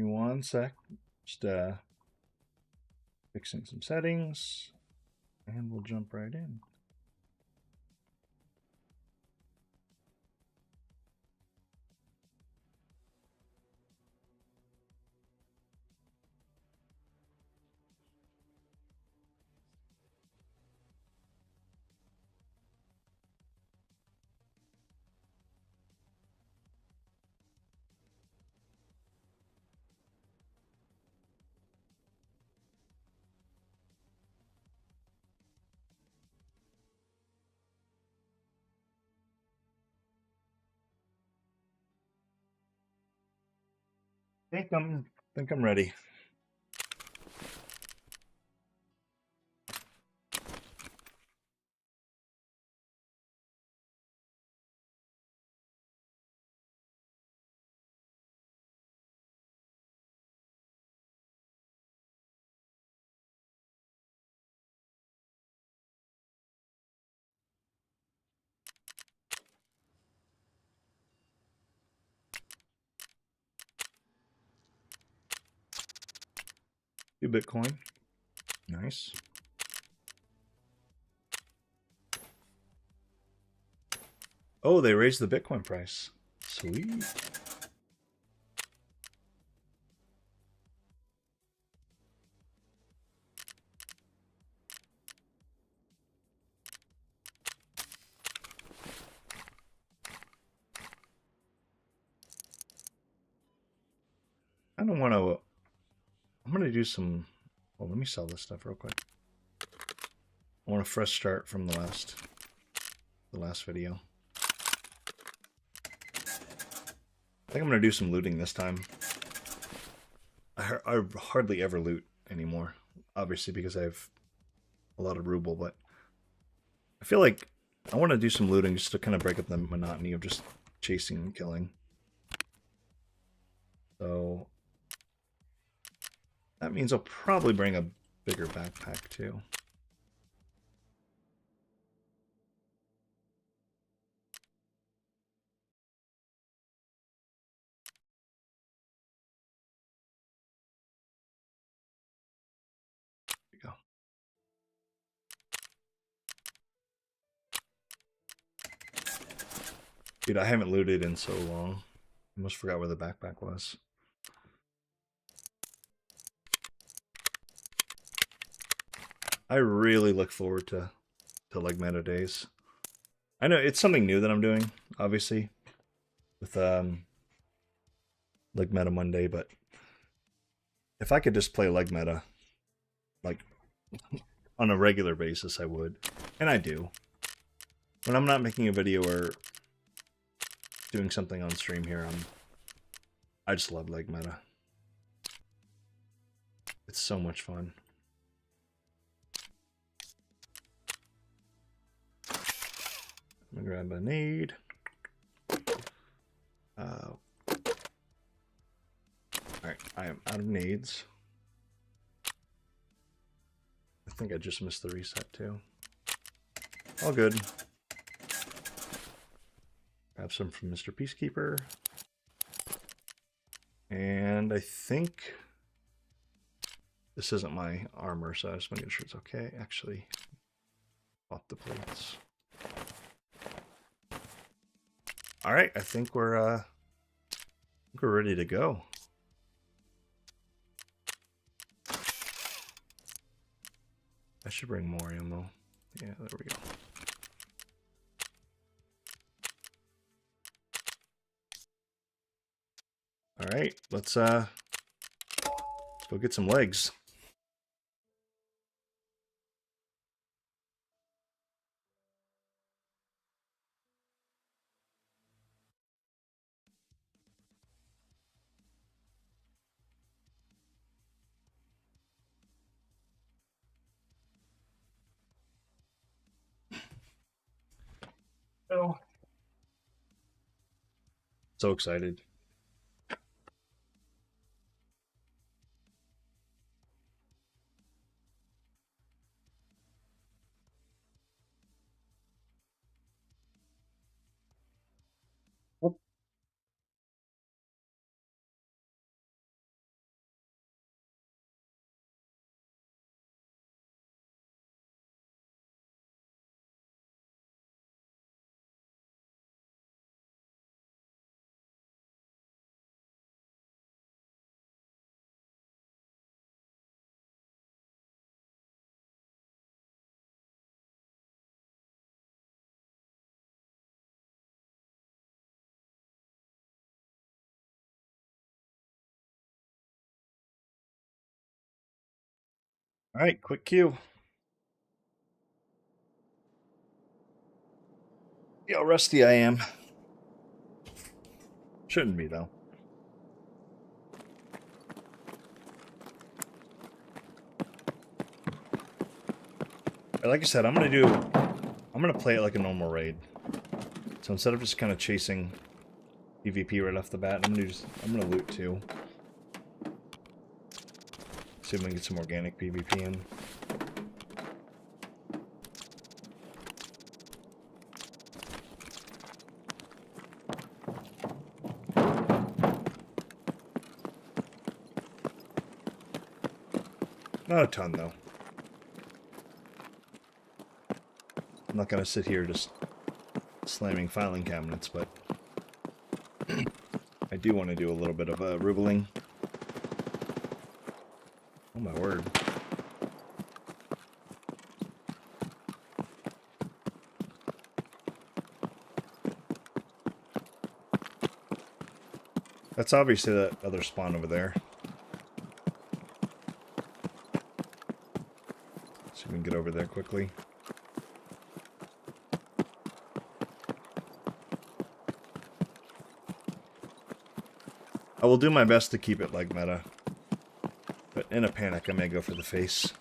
me one sec. Just fixing some settings, and we'll jump right in. Think I'm ready. Do Bitcoin. Nice. Oh, they raised the Bitcoin price. Sweet. I don't want to. I'm going to do some. Well, let me sell this stuff real quick. I want a fresh start from the last video. I think I'm going to do some looting this time. I hardly ever loot anymore, obviously because I have a lot of ruble, but I feel like I want to do some looting just to kind of break up the monotony of just chasing and killing. So that means I'll probably bring a bigger backpack too. There we go. Dude, I haven't looted in so long. I almost forgot where the backpack was. I really look forward to like meta days. I know it's something new that I'm doing, obviously, with like Meta Monday, but if I could just play leg meta like on a regular basis, I would. And I do. When I'm not making a video or doing something on stream here, I just love leg meta. It's so much fun. I'm gonna grab a nade. Alright, I am out of nades. I think I just missed the reset too. All good. Grab some from Mr. Peacekeeper. And I think this isn't my armor, so I just want to make sure it's okay. Actually, off the plates. All right, I think we're ready to go. I should bring more ammo. Yeah, there we go. All right, let's go get some legs. Oh, so excited. All right, quick cue. See how rusty I am. Shouldn't be though. Like I said, I'm gonna play it like a normal raid. So instead of just kind of chasing PvP right off the bat, I'm gonna loot too. See if we can get some organic PvP in. Not a ton though. I'm not gonna sit here just slamming filing cabinets, but I do want to do a little bit of rubbling. Oh my word. That's obviously that other spawn over there. So we can get over there quickly. I will do my best to keep it like meta. But in a panic, I may go for the face.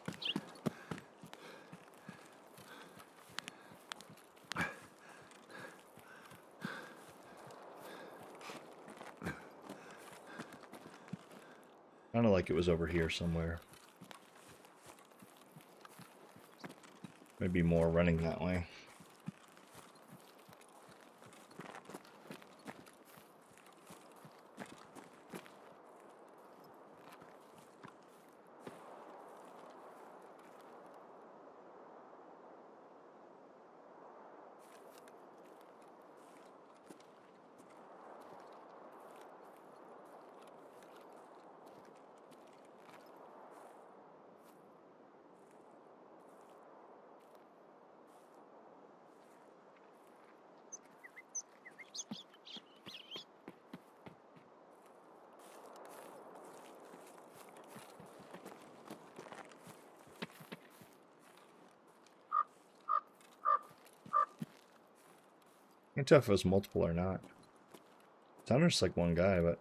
Kind of like it was over here somewhere. Maybe more running that way. Can't tell if it was multiple or not. It sounded just like one guy, but...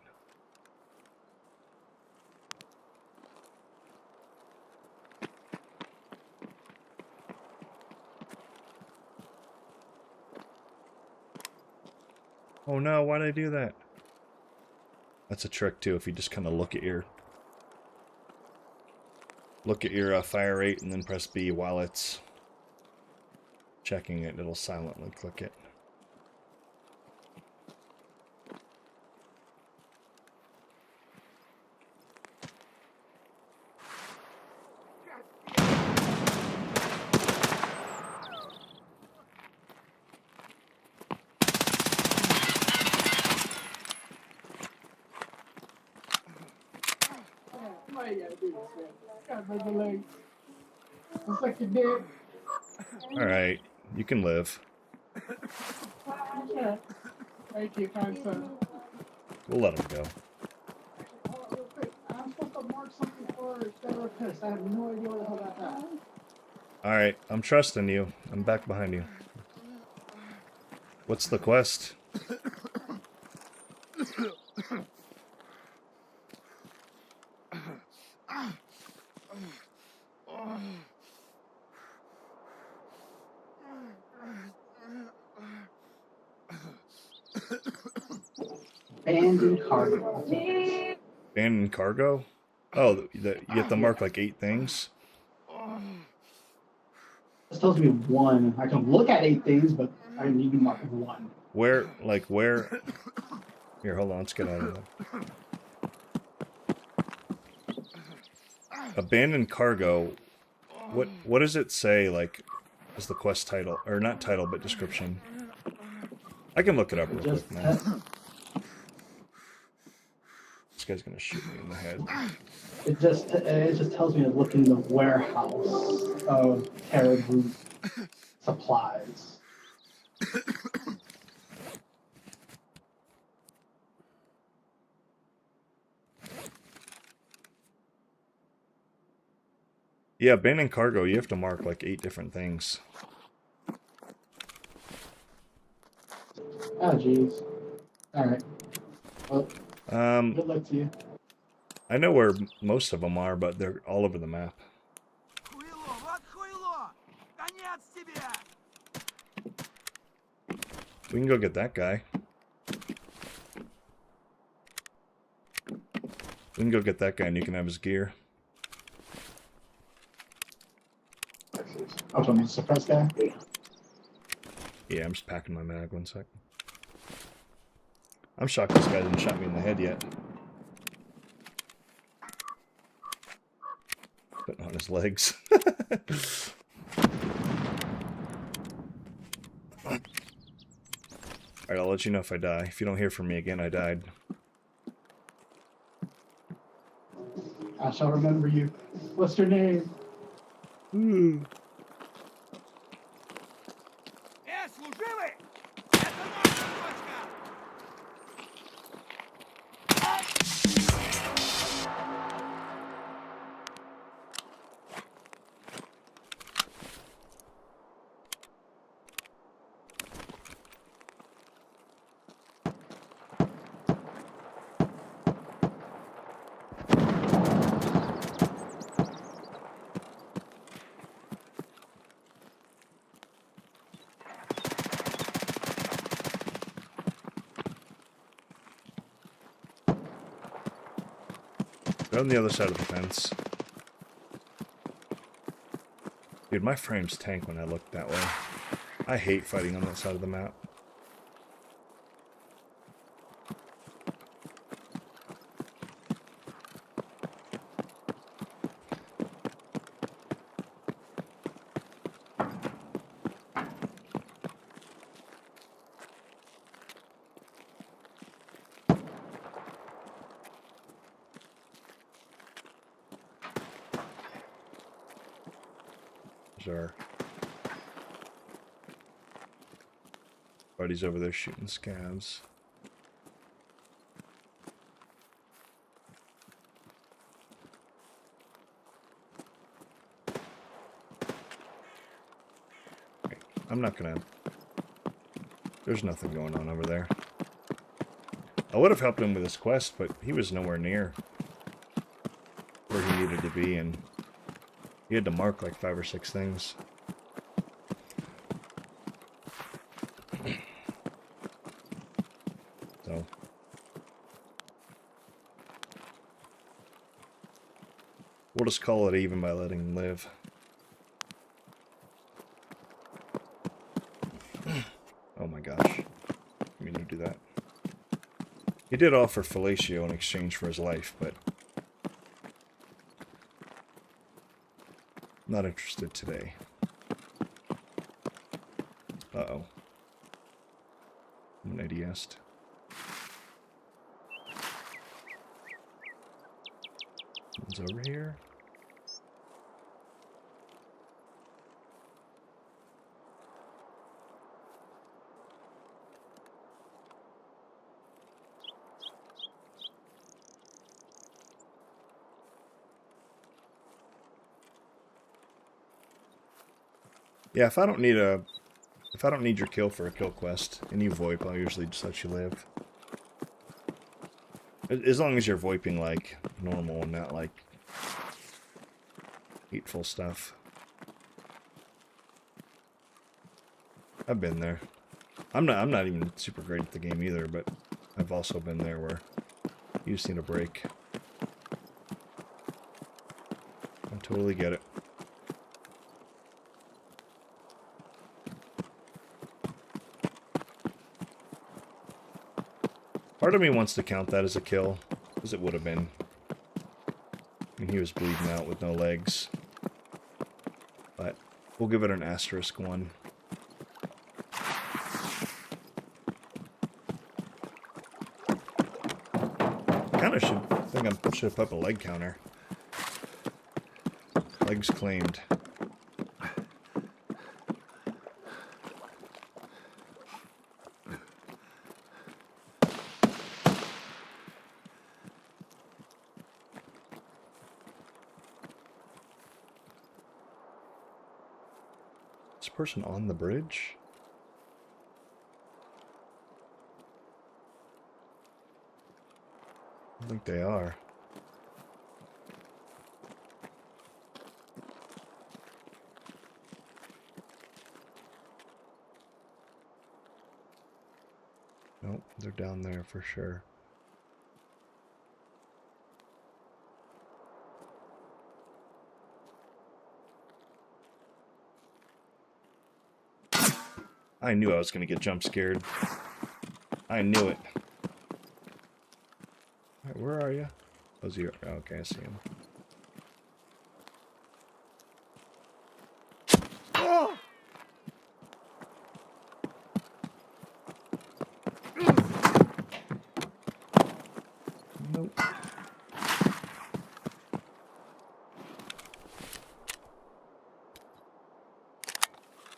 Oh no, why'd I do that? That's a trick too, if you just kind of look at your fire rate and then press B while it's checking it, it'll silently click it. Alright, you can live. Thank you, kind sir. We'll let him go. I'm supposed to mark something for therapist. I have no idea what the hell that's at. Alright, I'm trusting you. I'm back behind you. What's the quest? Abandoned cargo. Abandoned cargo? Oh, you have to mark like 8 things? This tells me one. I can look at 8 things, but I need to mark 1. Where? Here, hold on, let's get out of that. Abandoned cargo. What does it say, like, as the quest title? Or not title, but description. I can look it up real quick now. This guy's gonna shoot me in the head. It just tells me to look in the warehouse of Terra Group supplies. Yeah, abandoned cargo, you have to mark like 8 different things. Oh, jeez. Alright. Well, good luck to you. I know where most of them are, but they're all over the map. We can go get that guy. We can go get that guy and you can have his gear. Oh, so I'm a suppress guy? Yeah, I'm just packing my mag 1 sec. I'm shocked this guy didn't shot me in the head yet. Putting on his legs. Alright, I'll let you know if I die. If you don't hear from me again, I died. I shall remember you. What's your name? They're on the other side of the fence. Dude, my frames tank when I look that way. I hate fighting on that side of the map. There's our buddies over there shooting scavs. Okay, I'm not gonna... There's nothing going on over there. I would have helped him with his quest, but he was nowhere near where he needed to be, and he had to mark like 5 or 6 things. So we'll just call it even by letting him live. Oh my gosh. I mean, you do that. He did offer fellatio in exchange for his life, but not interested today. Uh-oh. An ADS'd. Someone's over here. Yeah, if I don't need your kill for a kill quest and you VoIP, I'll usually just let you live. As long as you're VoIPing like normal and not like hateful stuff. I've been there. I'm not even super great at the game either, but I've also been there where you just need a break. I totally get it. Part of me wants to count that as a kill, because it would have been. I mean, he was bleeding out with no legs. But we'll give it an asterisk 1. Kinda should have put up a leg counter. Legs claimed. Is this person on the bridge? I don't think they are. Nope, they're down there for sure. I knew I was going to get jump scared. I knew it. All right, where are you? Oh, you. Okay, I see him. Nope.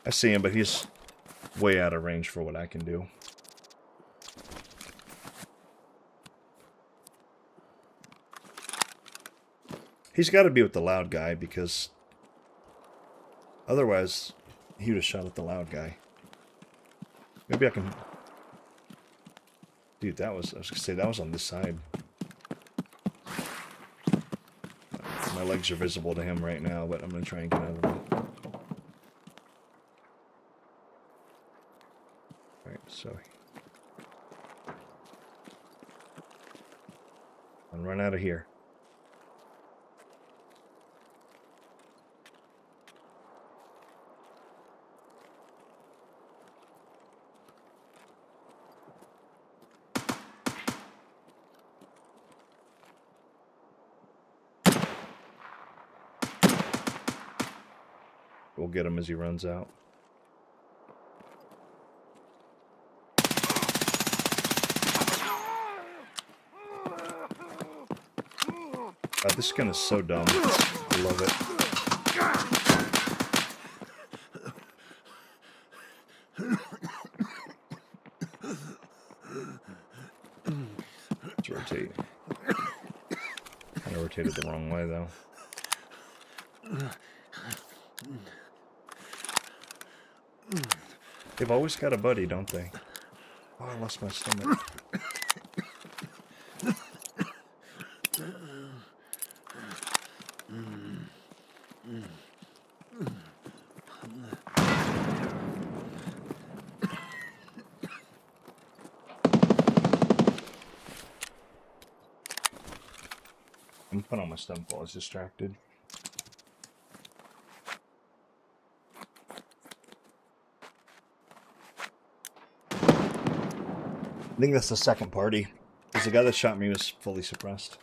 I see him, but he's way out of range for what I can do. He's got to be with the loud guy, because otherwise he would have shot at the loud guy. Maybe I can... Dude, I was going to say, that was on this side. My legs are visible to him right now, but I'm going to try and get out of them. Alright, so... I'll run out of here. We'll get him as he runs out. God, this gun is so dumb. I love it. Let's rotate. Kind of rotated the wrong way, though. They've always got a buddy, don't they? Oh, I lost my stomach. I'm putting on my stomach while I was distracted. I think that's the second party, because the guy that shot me was fully suppressed.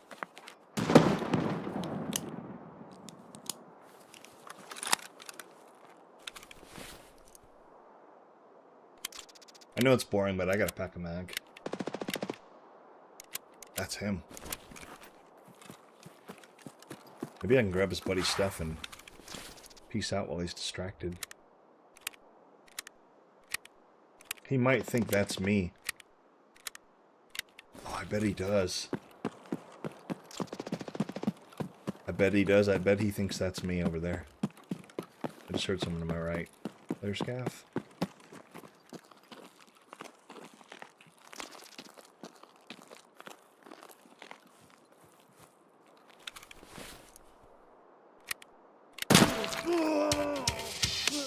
I know it's boring, but I gotta pack a mag. That's him. Maybe I can grab his buddy's stuff and peace out while he's distracted. He might think that's me. Oh, I bet he does. I bet he does. I bet he thinks that's me over there. I just heard someone to my right. There's Gaff.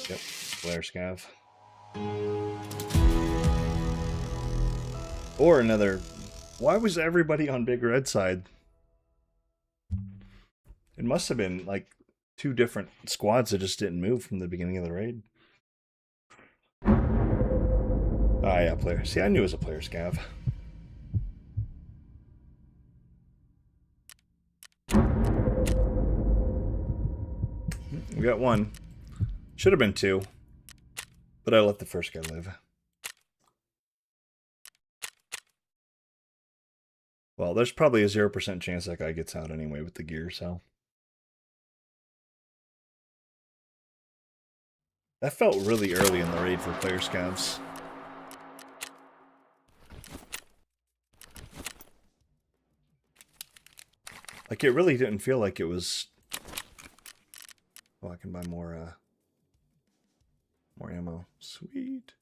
Yep, Blair Scav. Or another... Why was everybody on Big Red side? It must have been like 2 different squads that just didn't move from the beginning of the raid. Ah, yeah, player. See, I knew it was a player Scav. We got 1. Should have been 2. But I let the first guy live. Well, there's probably a 0% chance that guy gets out anyway with the gear, so. That felt really early in the raid for player scavs. Like, it really didn't feel like it was... Oh, I can buy more, More ammo. Sweet.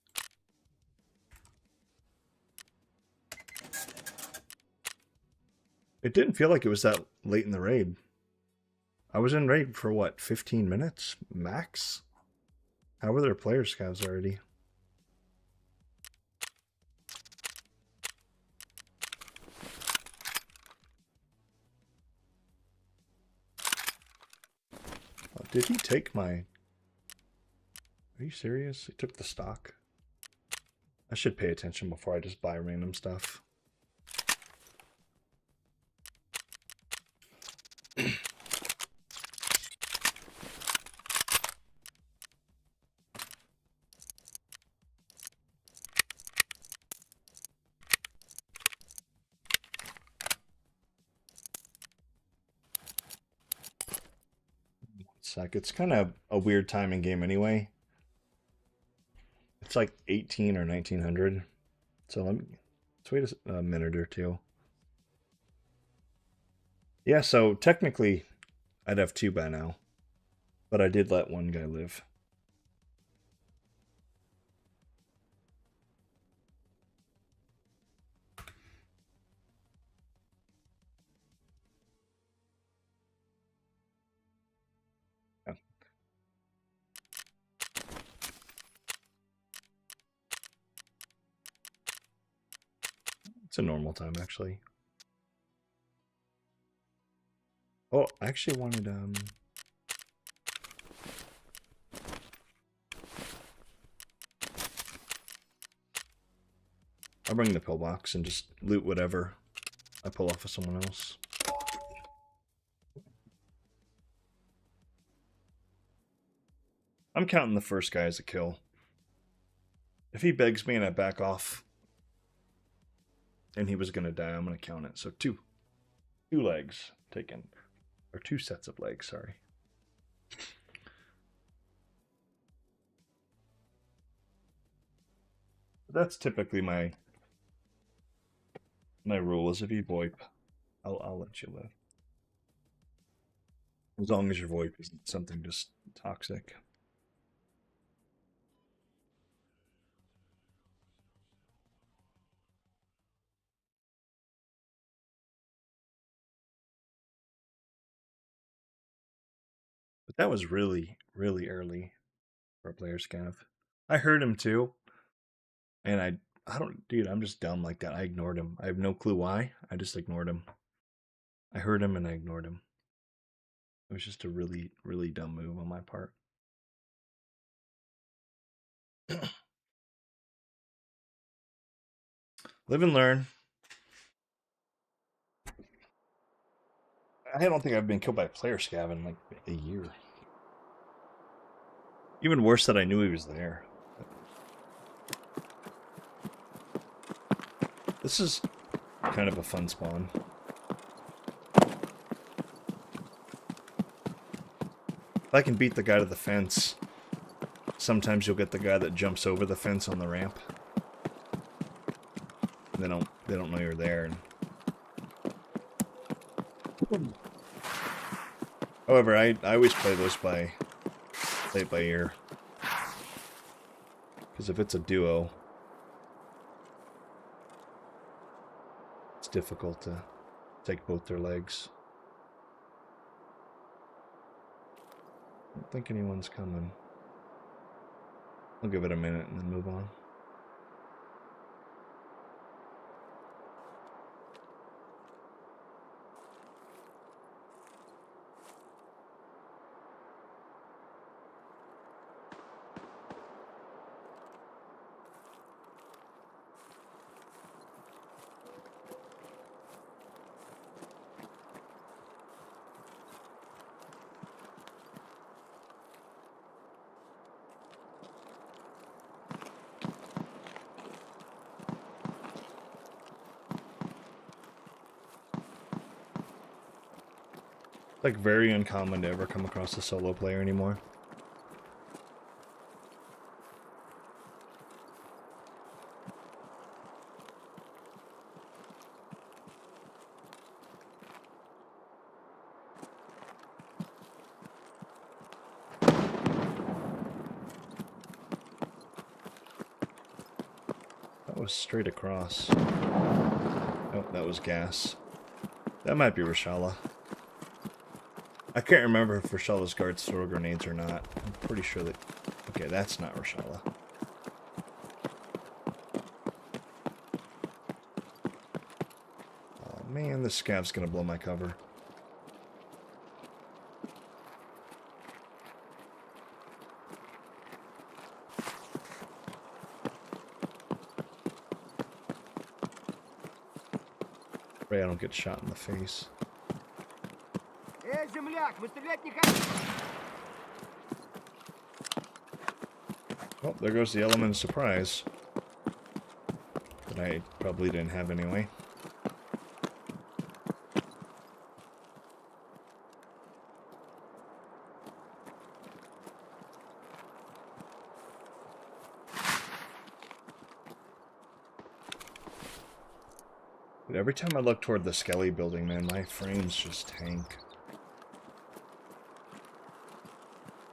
It didn't feel like it was that late in the raid. I was in raid for what, 15 minutes max? How were their player scouts already? Oh, did he take my... Are you serious? He took the stock? I should pay attention before I just buy random stuff. It's kind of a weird timing game anyway. It's like 18 or 1900. So let's wait a minute or two. Yeah, so technically I'd have 2 by now. But I did let one guy live. Yeah. It's a normal time, actually. Oh, I actually wanted, I'll bring the pillbox and just loot whatever I pull off of someone else. I'm counting the first guy as a kill. If he begs me and I back off and he was going to die, I'm going to count it. So 2 legs taken. Or 2 sets of legs, sorry. That's typically my rule is if you VoIP, I'll let you live. As long as your VoIP isn't something just toxic. But that was really, really early for a player scav. I heard him too. And I don't, dude, I'm just dumb like that. I ignored him. I have no clue why. I just ignored him. I heard him and I ignored him. It was just a really, really dumb move on my part. Live and learn. I don't think I've been killed by a player scav in like a year. Even worse that I knew he was there. This is kind of a fun spawn. If I can beat the guy to the fence, sometimes you'll get the guy that jumps over the fence on the ramp. They don't know you're there. However, I always play those play it by ear. Because if it's a duo, it's difficult to take both their legs. I don't think anyone's coming. I'll give it a minute and then move on. It's like very uncommon to ever come across a solo player anymore. was straight across. Oh, that was gas. That might be Rashala. I can't remember if Rashala's guards throw grenades or not. I'm pretty sure that... Okay, that's not Rashala. Oh man, this scav's gonna blow my cover. Pray I don't get shot in the face. Oh, there goes the element of surprise. That I probably didn't have anyway. But every time I look toward the Skelly building, man, my frames just tank.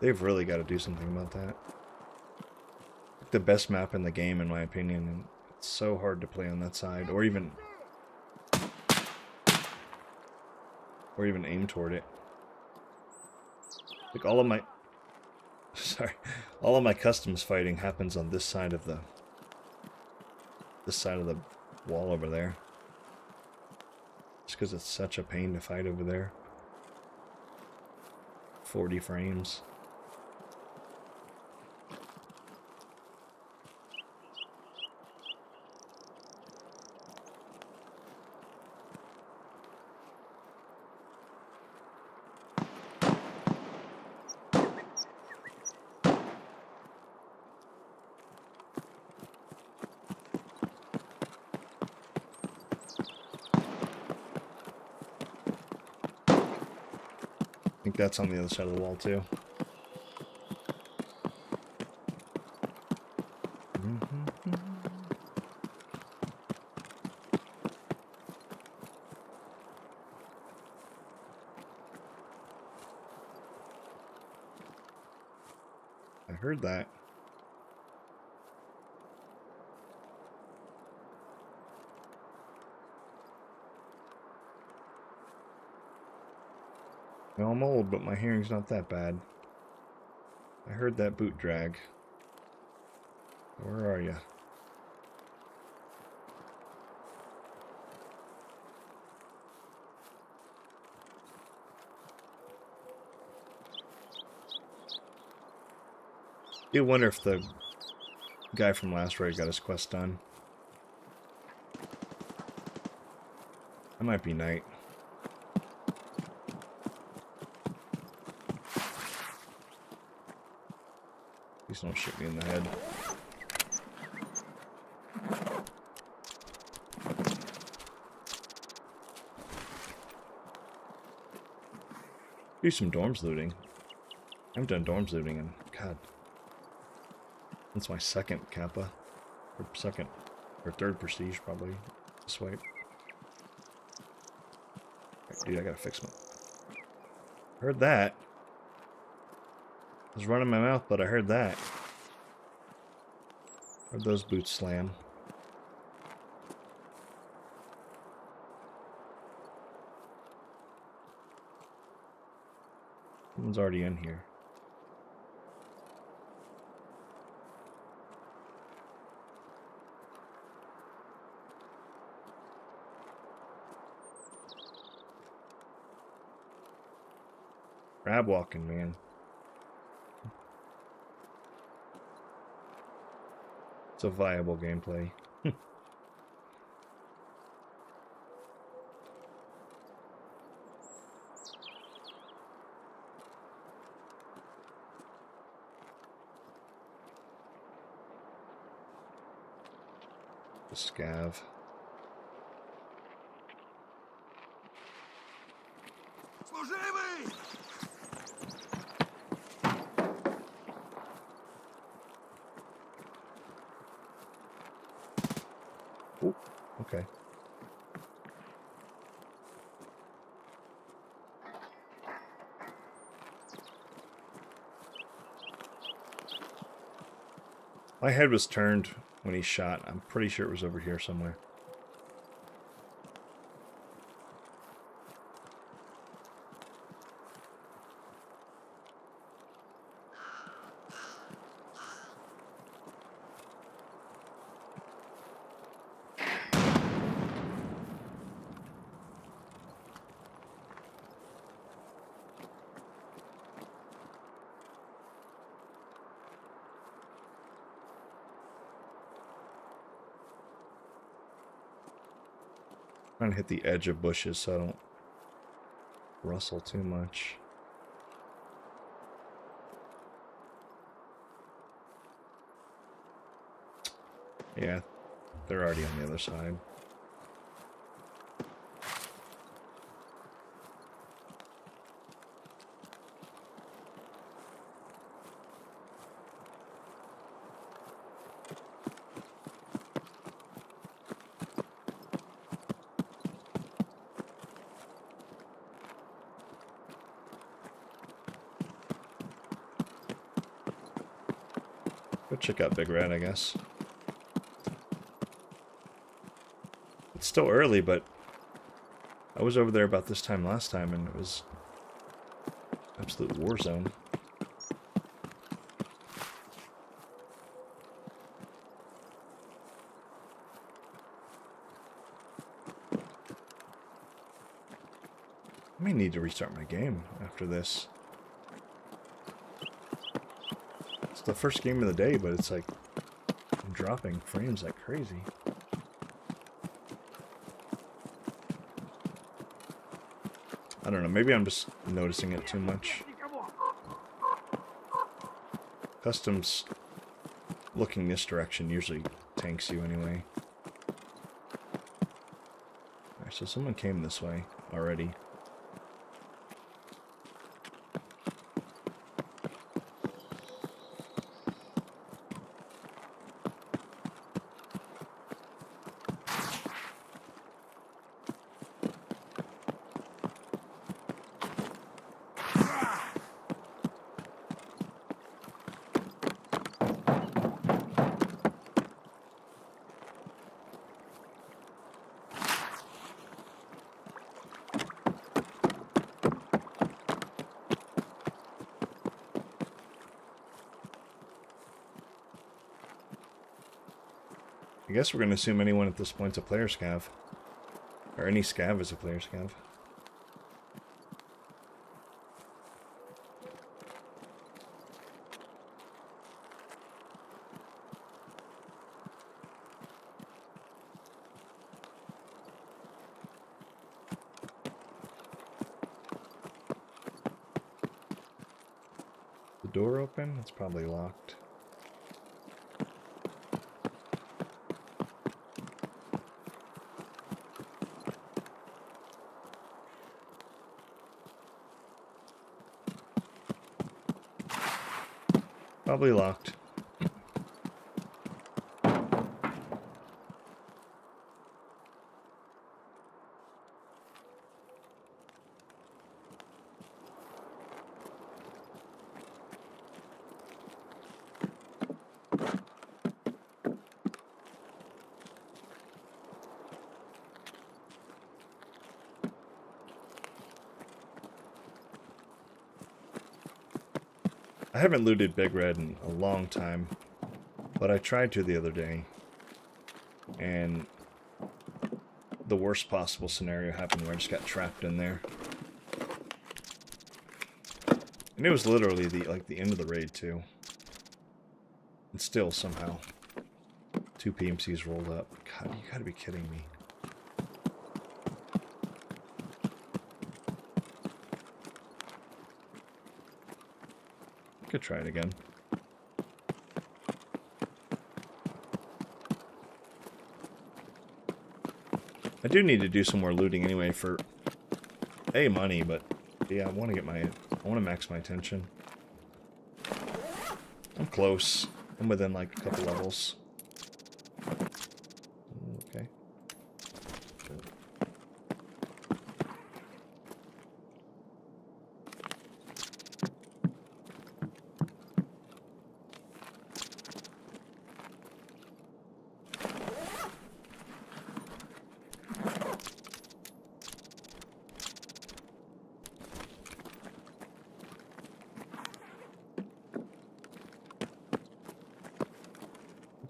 They've really got to do something about that. The best map in the game, in my opinion, and it's so hard to play on that side, or even aim toward it. Like all of my, all of my customs fighting happens on this side of the wall over there. Just because it's such a pain to fight over there. 40 frames. I think that's on the other side of the wall too. I heard that. Now I'm old, but my hearing's not that bad. I heard that boot drag. Where are you? I wonder if the guy from last raid got his quest done. That might be night. Please don't shoot me in the head. Do some dorms looting. I haven't done dorms looting in, God. That's my second Kappa. Or second, or third prestige, probably. Swipe. Right, dude, I gotta fix my... Heard that. I was running my mouth, but I heard that. Heard those boots slam. Someone's already in here. Crab walking, man. It's a viable gameplay. The scav. Oh, okay. My head was turned when he shot. I'm pretty sure it was over here somewhere. Trying to hit the edge of bushes so I don't rustle too much. Yeah, they're already on the other side. Go check out Big Red, I guess. It's still early, but I was over there about this time last time, and it was absolute war zone. I may need to restart my game after this. It's the first game of the day, but it's like I'm dropping frames like crazy. I don't know, maybe I'm just noticing it too much. Customs looking this direction usually tanks you anyway. Alright, so someone came this way already. I guess we're going to assume anyone at this point's a player scav. Or any scav is a player scav. The door open? It's probably locked. Probably locked. I haven't looted Big Red in a long time, but I tried to the other day, and the worst possible scenario happened where I just got trapped in there. And it was literally the end of the raid too. And still somehow 2 PMCs rolled up. God, you gotta be kidding me. Could try it again. I do need to do some more looting anyway for A, money, but yeah, I want to max my attention. I'm close. I'm within like a couple levels. Okay.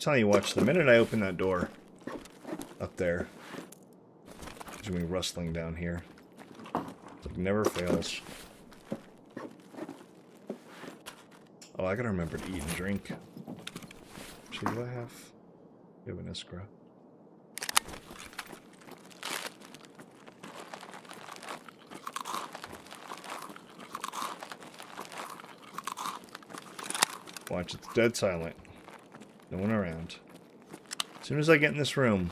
telling you, watch, the minute I open that door up there, there's gonna be rustling down here. It never fails. Oh, I gotta remember to eat and drink. Actually, do I have an Iskra? Watch, it's dead silent. No one around. As soon as I get in this room,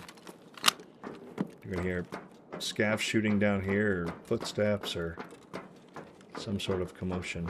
you're gonna hear scaff shooting down here, or footsteps, or some sort of commotion.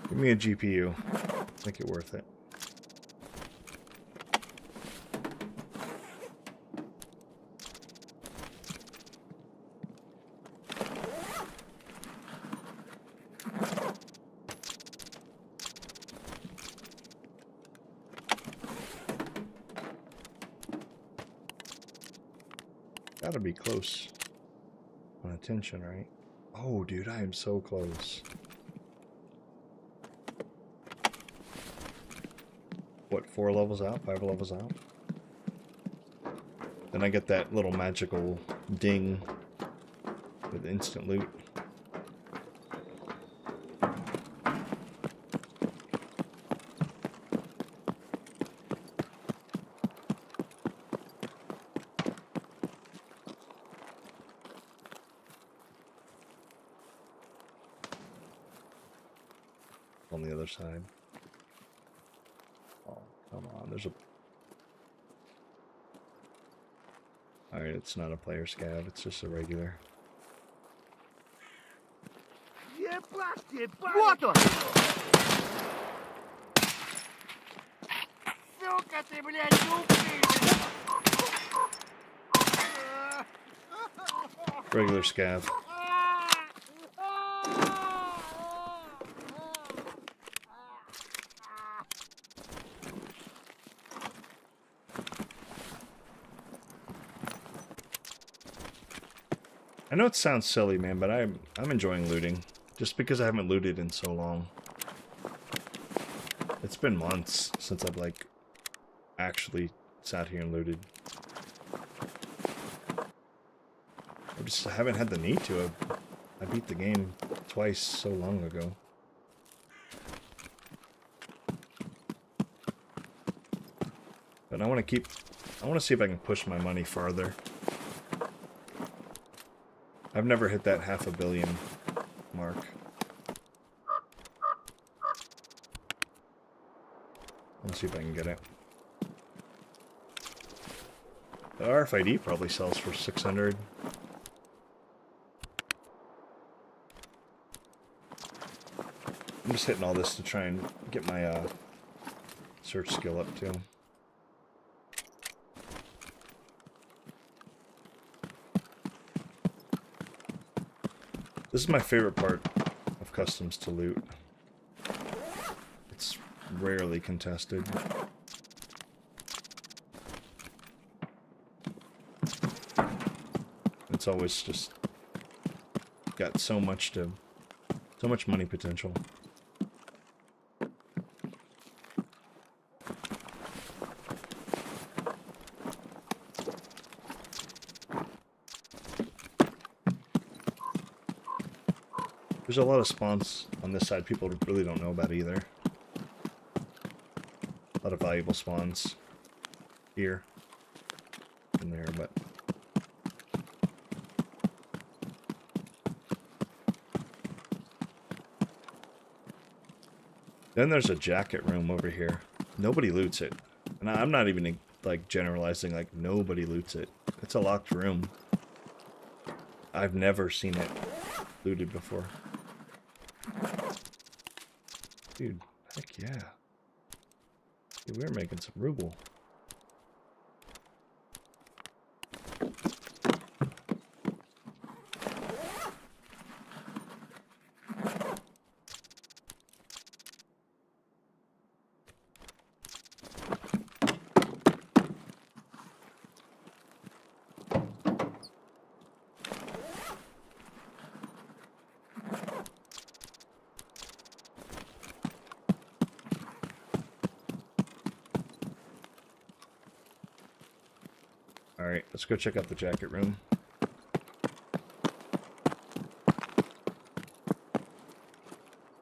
Give me a GPU. Make it worth it. Gotta be close on attention, right? Oh, dude, I am so close. What, 4 levels out? 5 levels out? Then I get that little magical ding with instant loot. On the other side. Oh, come on. There's a... Alright, it's not a player scav. It's just a regular. Вот он! Сука ты, блядь, Regular scav. I know it sounds silly, man, but I'm enjoying looting. Just because I haven't looted in so long. It's been months since I've, like, actually sat here and looted. I just haven't had the need to. I beat the game twice so long ago. But I want to see if I can push my money farther. I've never hit that $500 million mark. Let's see if I can get it. The RFID probably sells for 600. I'm just hitting all this to try and get my search skill up too. This is my favorite part of customs to loot. It's rarely contested. It's always just got so much money potential. There's a lot of spawns on this side people really don't know about either. A lot of valuable spawns here and there, but then there's a jacket room over here. Nobody loots it. And I'm not even like generalizing, like nobody loots it. It's a locked room. I've never seen it looted before. Dude, heck yeah. Dude, we're making some ruble. Alright, let's go check out the jacket room.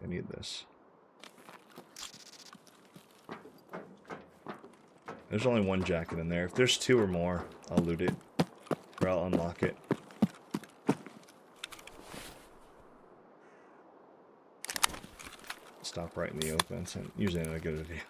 I need this. There's only one jacket in there. If there's two or more, I'll loot it. Or I'll unlock it. Stop right in the open. It's usually not a good idea.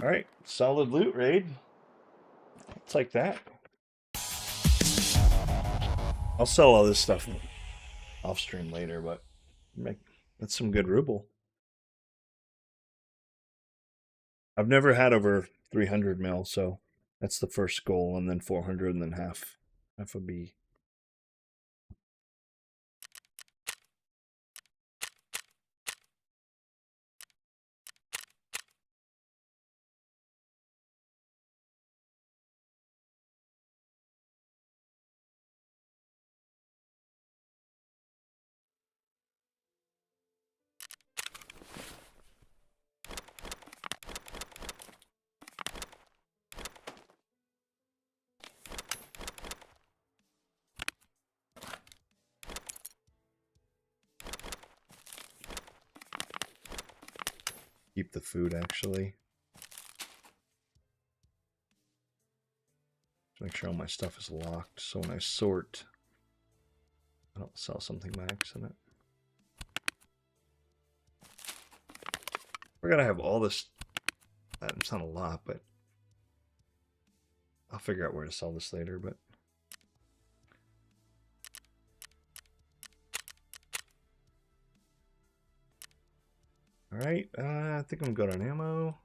Alright, solid loot raid. I'll take that. I'll sell all this stuff off stream later, but that's some good ruble. I've never had over 300 mil, so that's the first goal, and then 400, and then half a B. Keep the food, actually. Make sure all my stuff is locked, so when I sort, I don't sell something by accident. We're gonna have all this. It's not a lot, but I'll figure out where to sell this later. But all right, I think I'm good on ammo.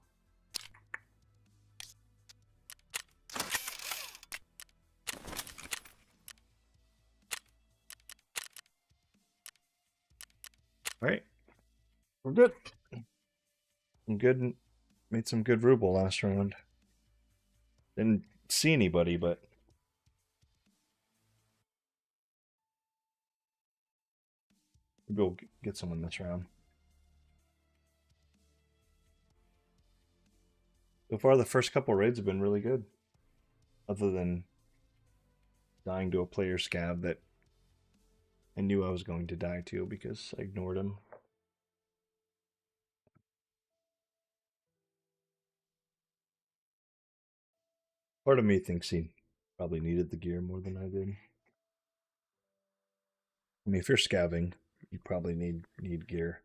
All right, we're good. I'm good. Made some good ruble last round. Didn't see anybody, but maybe we'll get someone this round. So far, the first couple raids have been really good. Other than dying to a player scab that I knew I was going to die to because I ignored him. Part of me thinks he probably needed the gear more than I did. I mean, if you're scavving, you probably need gear.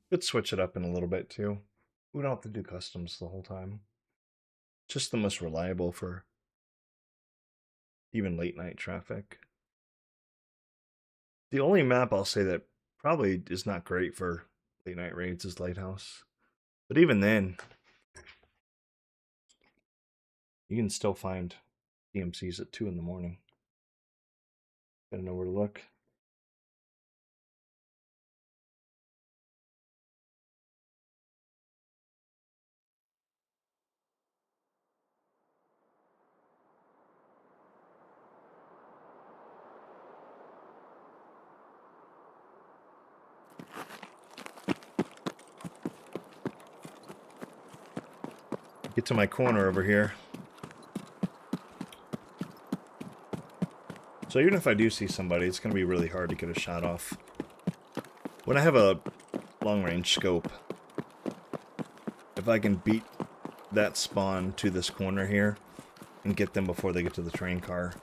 Could switch it up in a little bit too. We don't have to do customs the whole time. Just the most reliable for even late night traffic. The only map I'll say that probably is not great for late night raids is Lighthouse. But even then, you can still find DMCs at 2 in the morning. Gotta know where to look. Get to my corner over here. So even if I do see somebody, it's going to be really hard to get a shot off. When I have a long-range scope, if I can beat that spawn to this corner here and get them before they get to the train car,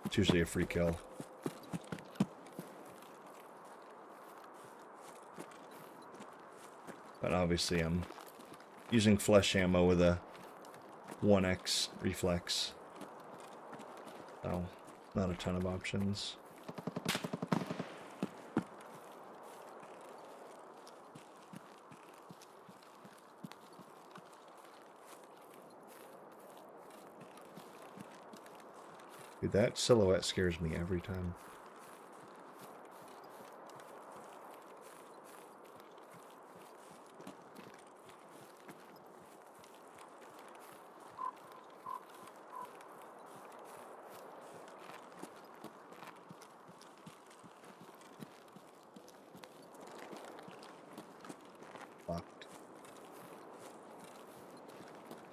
it's usually a free kill. But obviously I'm using flesh ammo with a 1x reflex. So, not a ton of options. Dude, that silhouette scares me every time. Locked.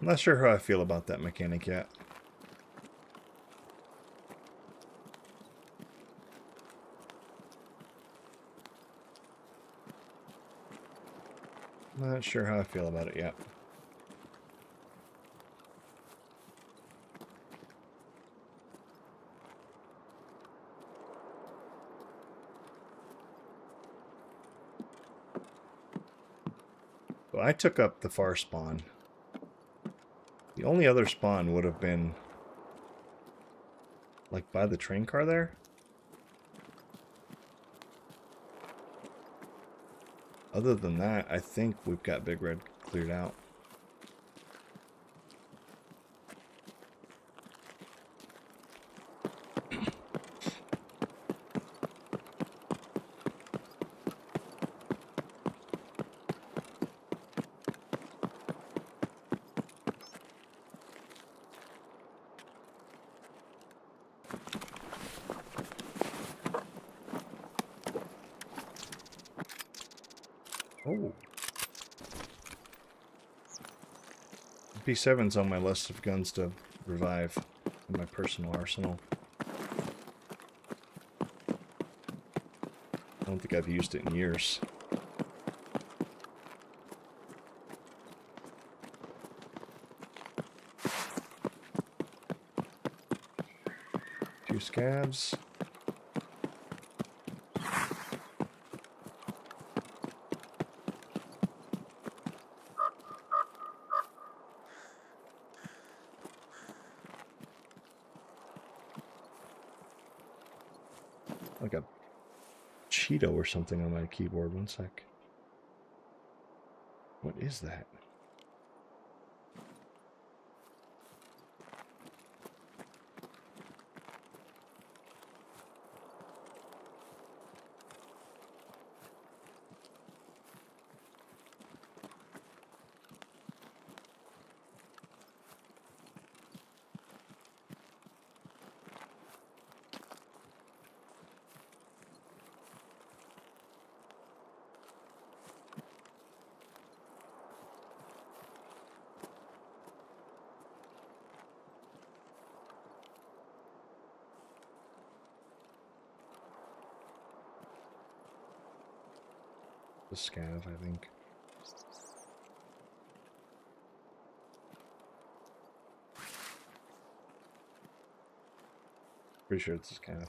I'm not sure how I feel about that mechanic yet. Not sure how I feel about it yet. Well, I took up the far spawn. The only other spawn would have been like by the train car there. Other than that, I think we've got Big Red cleared out. Oh. P7's on my list of guns to revive in my personal arsenal. I don't think I've used it in years. Two scabs. Like a Cheeto or something on my keyboard. One sec. What is that? The scav, I think. Pretty sure it's a scav.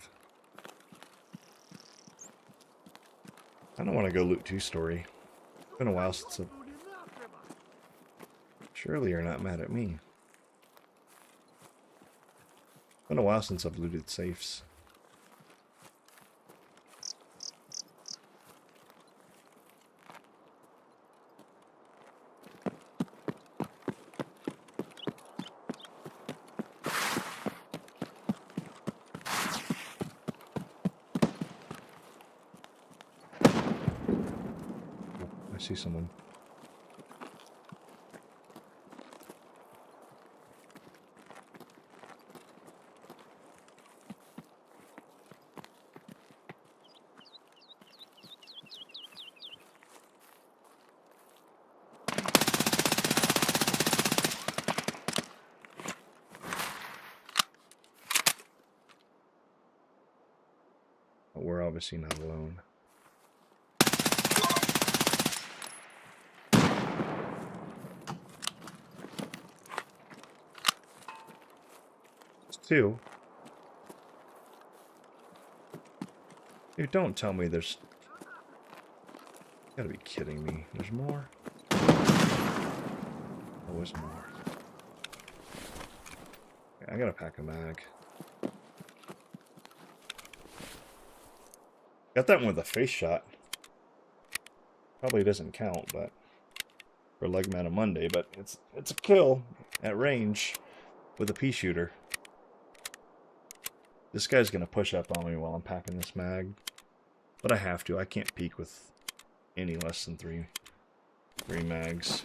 I don't want to go loot two-story. It's been a while since I... Surely you're not mad at me. It's been a while since I've looted safes. I see someone. But we're obviously not alone. It's two. Dude, don't tell me there's... You gotta be kidding me. There's more? Oh, there's more. Okay, I gotta pack a mag. Got that one with a face shot. Probably doesn't count, but... For leg man on Monday, but it's a kill at range with a pea shooter. This guy's gonna push up on me while I'm packing this mag. But I have to. I can't peek with any less than three mags.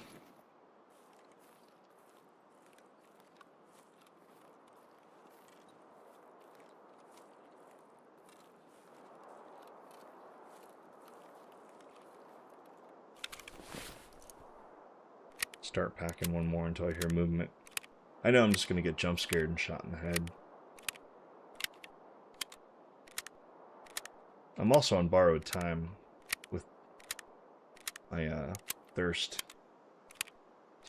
Start packing one more until I hear movement. I know I'm just gonna get jump scared and shot in the head. I'm also on borrowed time with my thirst.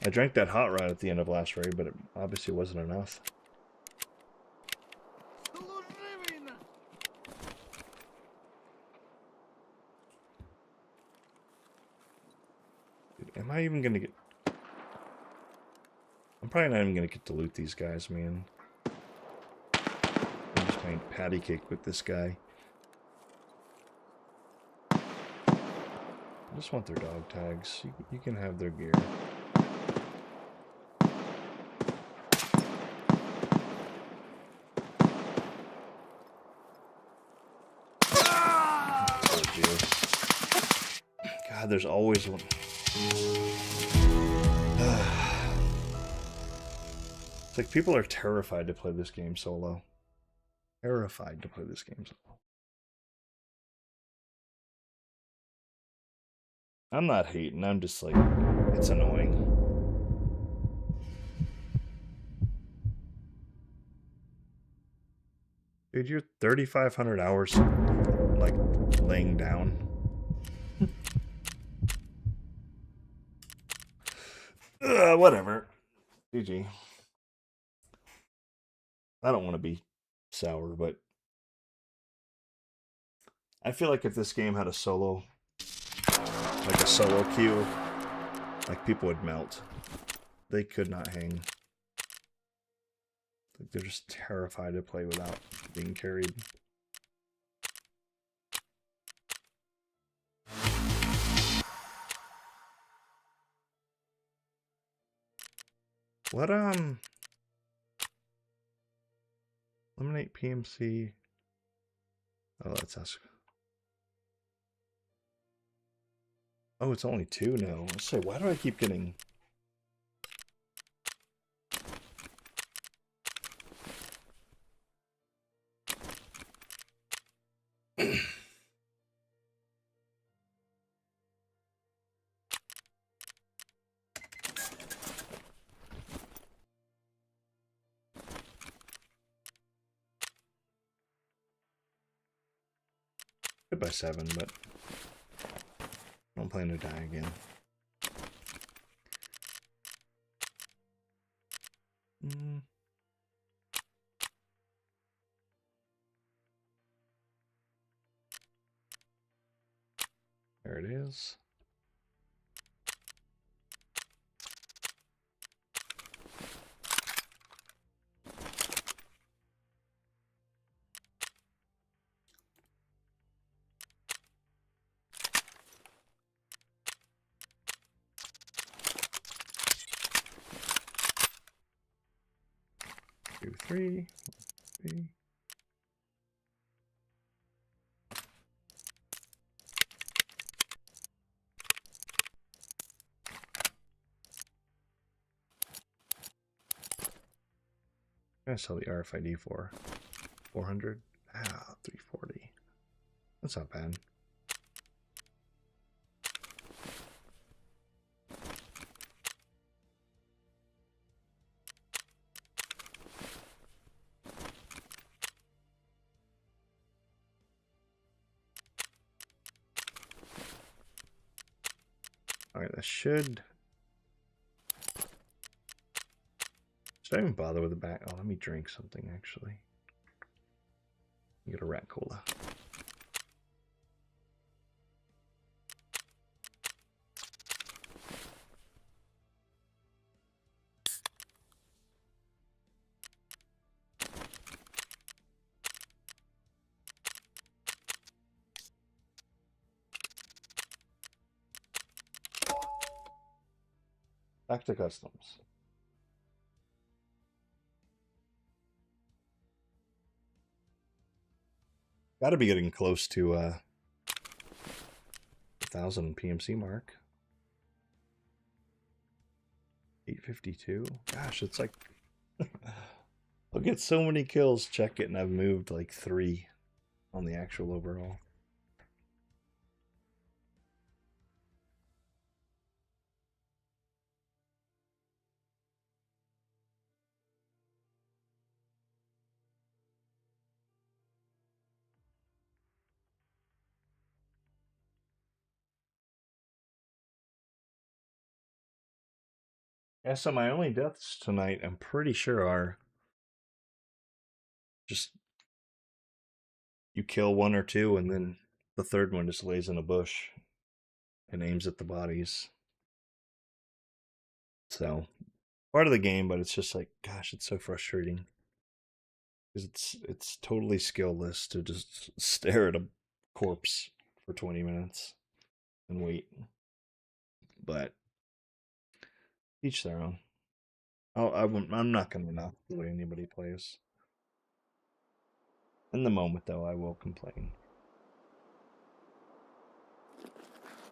I drank that hot rod at the end of last raid, but it obviously wasn't enough. Dude, am I even gonna get... I'm probably not even gonna get to loot these guys, man. I'm just playing patty cake with this guy. I just want their dog tags. You can have their gear. God, there's always one. It's like people are terrified to play this game solo. Terrified to play this game solo. I'm not hating, I'm just like, it's annoying. Dude, you're 3,500 hours, like, laying down. Whatever. GG. I don't want to be sour, but I feel like if this game had a solo, like a solo queue, like people would melt. They could not hang. Like they're just terrified to play without being carried. What eliminate PMC. Oh, let's ask. Oh, it's only 2 now. Let's say, why do I keep getting... Good by 7, but I don't plan to die again. There it is. Two, three. I'm gonna sell the RFID for 400. Ah, 340. That's not bad. Alright, that should... Should I even bother with the back? Oh, let me drink something, actually. Get a rat cola. Back to customs. Got to be getting close to 1,000 PMC mark. 852. Gosh, it's like I'll get so many kills. Check it, and I've moved like 3 on the actual overall. Yeah, so my only deaths tonight, I'm pretty sure, are just you kill 1 or 2, and then the third one just lays in a bush and aims at the bodies. So, part of the game, but it's just like, gosh, it's so frustrating. Because it's totally skillless to just stare at a corpse for 20 minutes and wait. But each their own. I'm not going to knock the way anybody plays. In the moment, though, I will complain.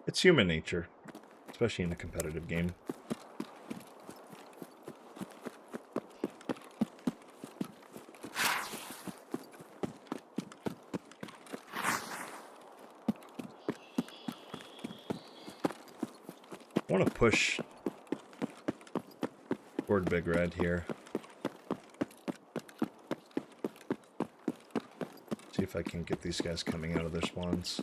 It's human nature, especially in a competitive game. I want to push toward Big Red here. See if I can get these guys coming out of their spawns.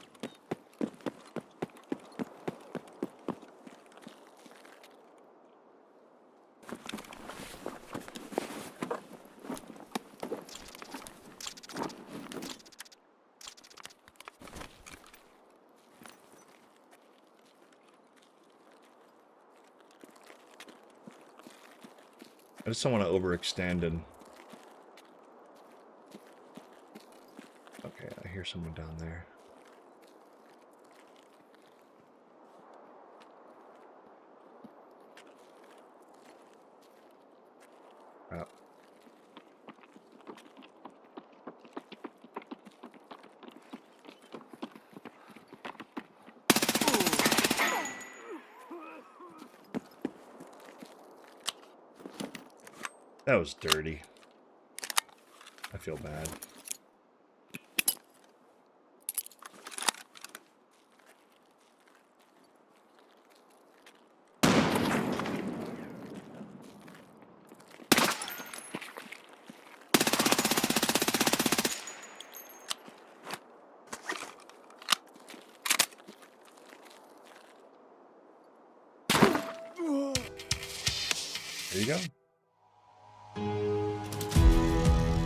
I just don't want to overextend and... Okay, I hear someone down there. Crap. That was dirty. I feel bad. There you go.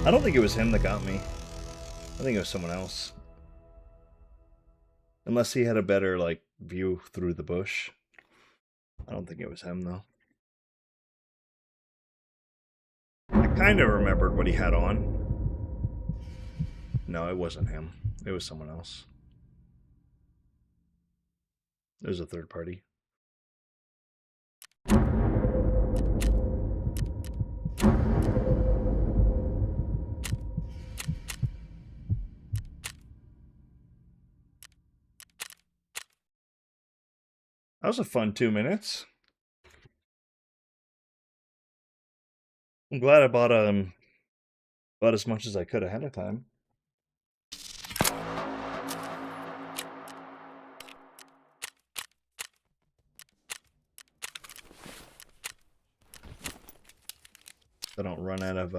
I don't think it was him that got me. I think it was someone else. Unless he had a better, like, view through the bush. I don't think it was him, though. I kind of remembered what he had on. No, it wasn't him. It was someone else. It was a third party. That was a fun 2 minutes. I'm glad I bought as much as I could ahead of time. I don't run out of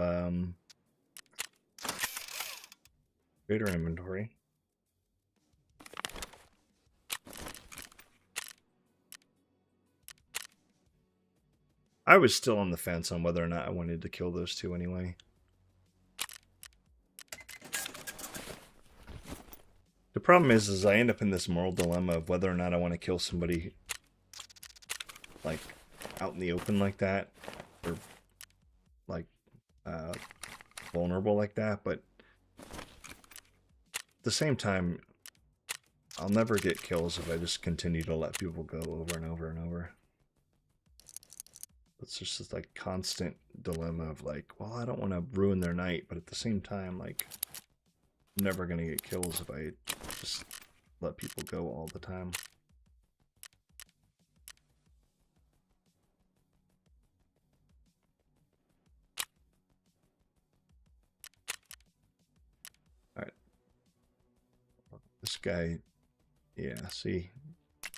greater inventory. I was still on the fence on whether or not I wanted to kill those two anyway. The problem is I end up in this moral dilemma of whether or not I want to kill somebody, like, out in the open like that, or, like, vulnerable like that, but at the same time, I'll never get kills if I just continue to let people go over and over and over. It's just this, like, constant dilemma of, like, well, I don't want to ruin their night, but at the same time, like, I'm never going to get kills if I just let people go all the time. Alright. This guy, yeah, see. I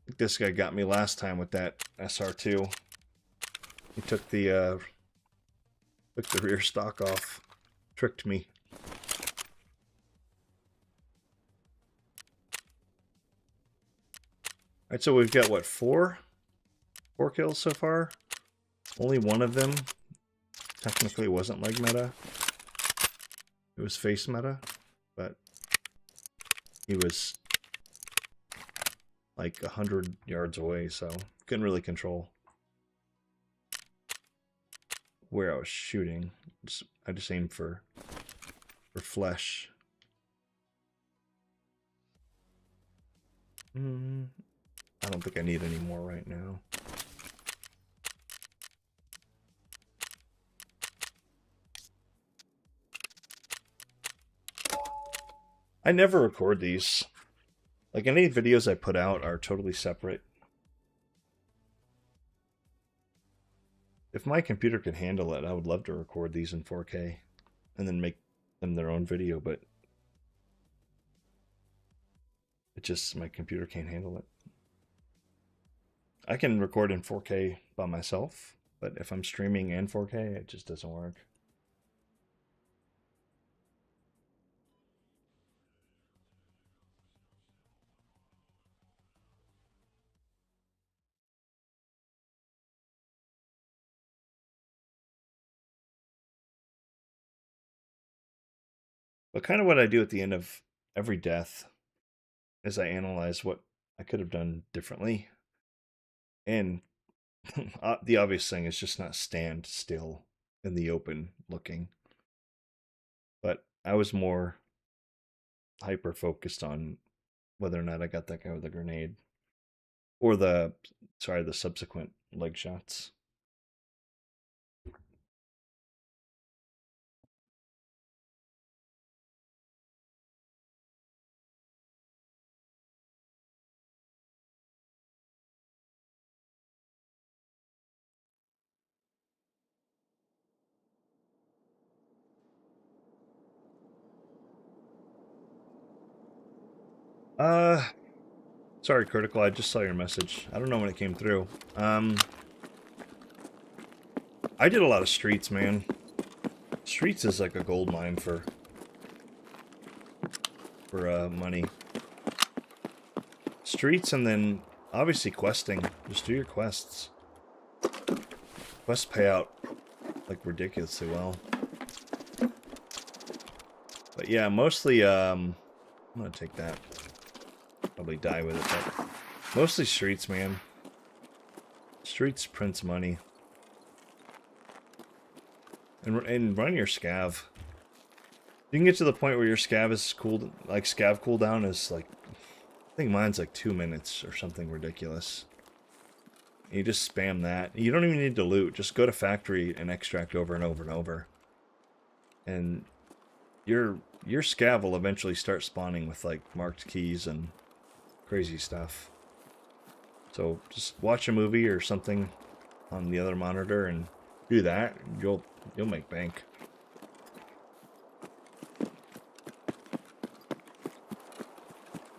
think this guy got me last time with that SR2. He took the rear stock off. Tricked me. Alright, so we've got, what, four kills so far? Only one of them technically wasn't leg meta. It was face meta, but he was like 100 yards away, so couldn't really control where I was shooting. I just aimed for flesh. I don't think I need any more right now. I never record these. Like, any videos I put out are totally separate. If my computer could handle it, I would love to record these in 4K and then make them their own video, but it just, my computer can't handle it. I can record in 4K by myself, but if I'm streaming in 4K, it just doesn't work. But kind of what I do at the end of every death is I analyze what I could have done differently. And the obvious thing is just not stand still in the open looking. But I was more hyper focused on whether or not I got that guy with a grenade. Or the subsequent leg shots. Sorry, Critical, I just saw your message. I don't know when it came through. I did a lot of streets, man. Streets is like a gold mine for money. Streets, and then obviously questing. Just do your quests. Quests pay out like ridiculously well. But yeah, mostly I'm gonna take that. Probably die with it, but mostly streets, man. Streets prints money. And run your scav. You can get to the point where your scav is cooled, like scav cooldown is like, I think mine's like 2 minutes or something ridiculous. You just spam that. You don't even need to loot. Just go to factory and extract over and over and over. And your scav will eventually start spawning with like marked keys and crazy stuff. So just watch a movie or something on the other monitor and do that. You'll make bank.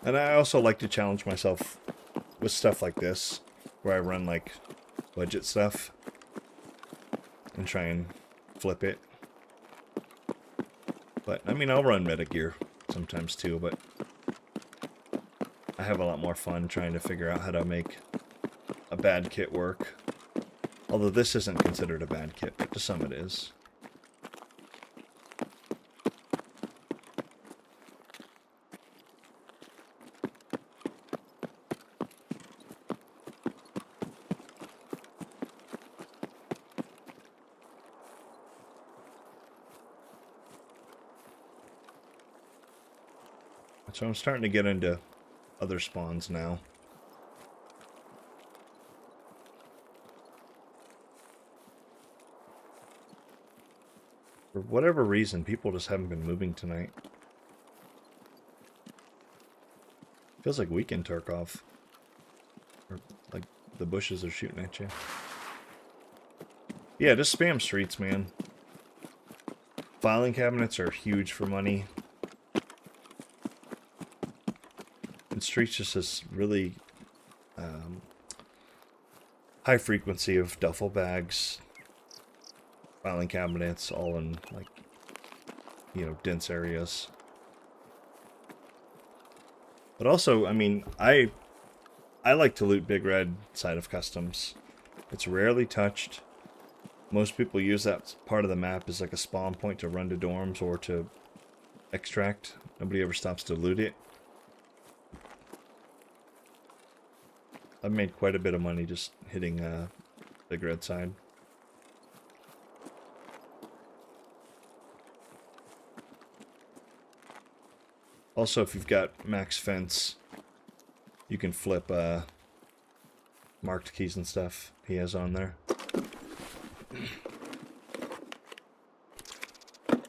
And I also like to challenge myself with stuff like this, where I run like budget stuff and try and flip it. But I mean, I'll run meta gear sometimes too, but I have a lot more fun trying to figure out how to make a bad kit work Although this isn't considered a bad kit, but to some it is. So I'm starting to get into other spawns now. For whatever reason, people just haven't been moving tonight. Feels like weekend Tarkov. Or like the bushes are shooting at you. Yeah, just spam streets, man. Filing cabinets are huge for money. And streets just this really high frequency of duffel bags, filing cabinets, all in, like, you know, dense areas. But also, I mean, I like to loot Big Red side of customs. It's rarely touched. Most people use that part of the map as like a spawn point to run to dorms or to extract. Nobody ever stops to loot it. I've made quite a bit of money just hitting Big Red side. Also, if you've got max fence, you can flip marked keys and stuff he has on there.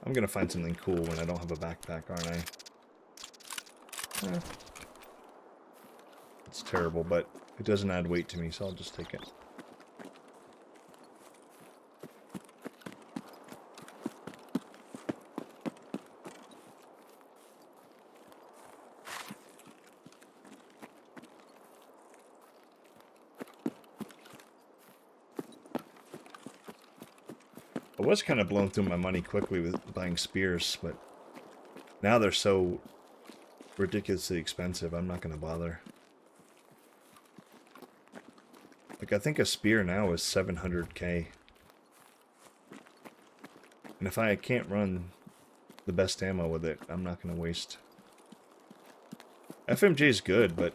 I'm gonna find something cool when I don't have a backpack, aren't I? It's terrible, but it doesn't add weight to me, so I'll just take it. I was kind of blown through my money quickly with buying spears, but now they're so ridiculously expensive, I'm not going to bother. Like, I think a spear now is 700k. And if I can't run the best ammo with it, I'm not going to waste. FMJ is good, but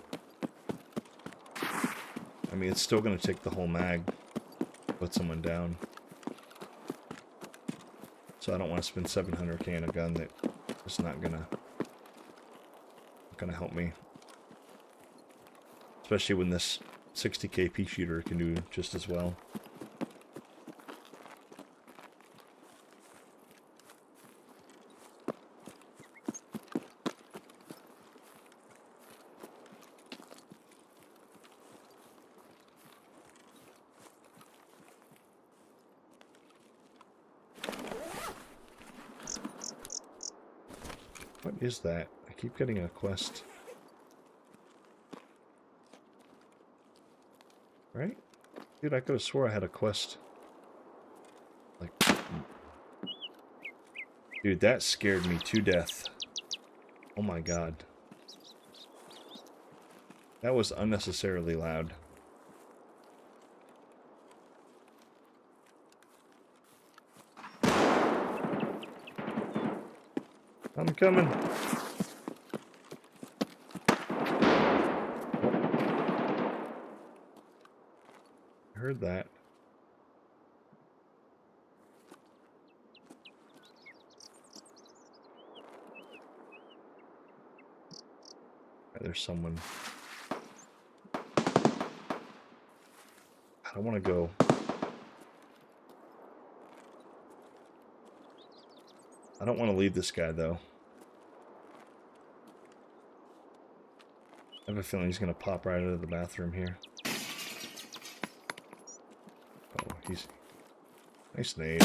I mean, it's still going to take the whole mag to put someone down. So I don't want to spend 700k on a gun that is not gonna help me. Especially when this 60k pea shooter can do just as well. What is that? I keep getting a quest. Right? Dude, I could have swore I had a quest. Like, dude, that scared me to death. Oh my god. That was unnecessarily loud. I'm coming. I heard that. There's someone. I don't want to go. I don't want to leave this guy, though. I have a feeling he's going to pop right out of the bathroom here. Oh, he's... Nice nade.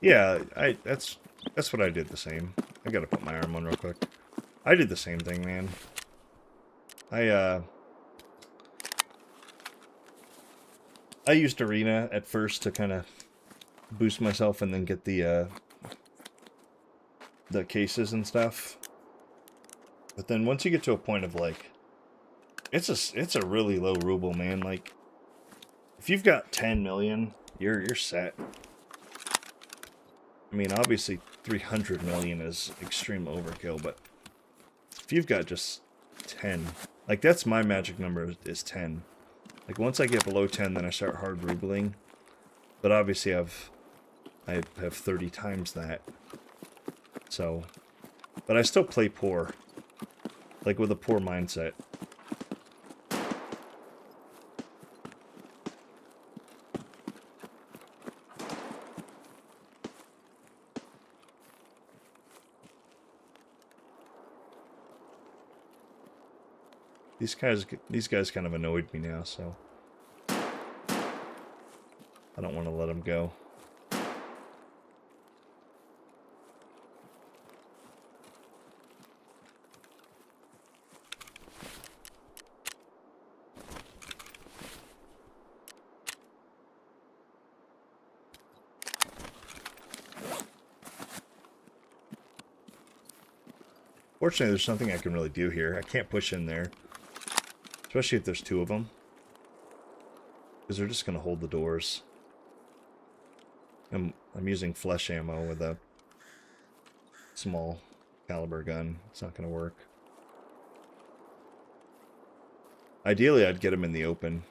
Yeah, that's what I did the same. I gotta put my arm on real quick. I did the same thing, man. I used Arena at first to kind of boost myself and then get the cases and stuff. But then once you get to a point of like, it's a really low ruble, man. Like, if you've got 10 million, you're set. I mean, obviously 300 million is extreme overkill, but if you've got just 10, like that's my magic number is 10. Like once I get below 10, then I start hard rubling. But obviously I have 30 times that. So, but I still play poor. Like with a poor mindset. These guys kind of annoyed me now, so I don't want to let them go. Fortunately, there's nothing I can really do here. I can't push in there. Especially if there's two of them. Because they're just going to hold the doors. I'm using flesh ammo with a small caliber gun. It's not going to work. Ideally, I'd get them in the open.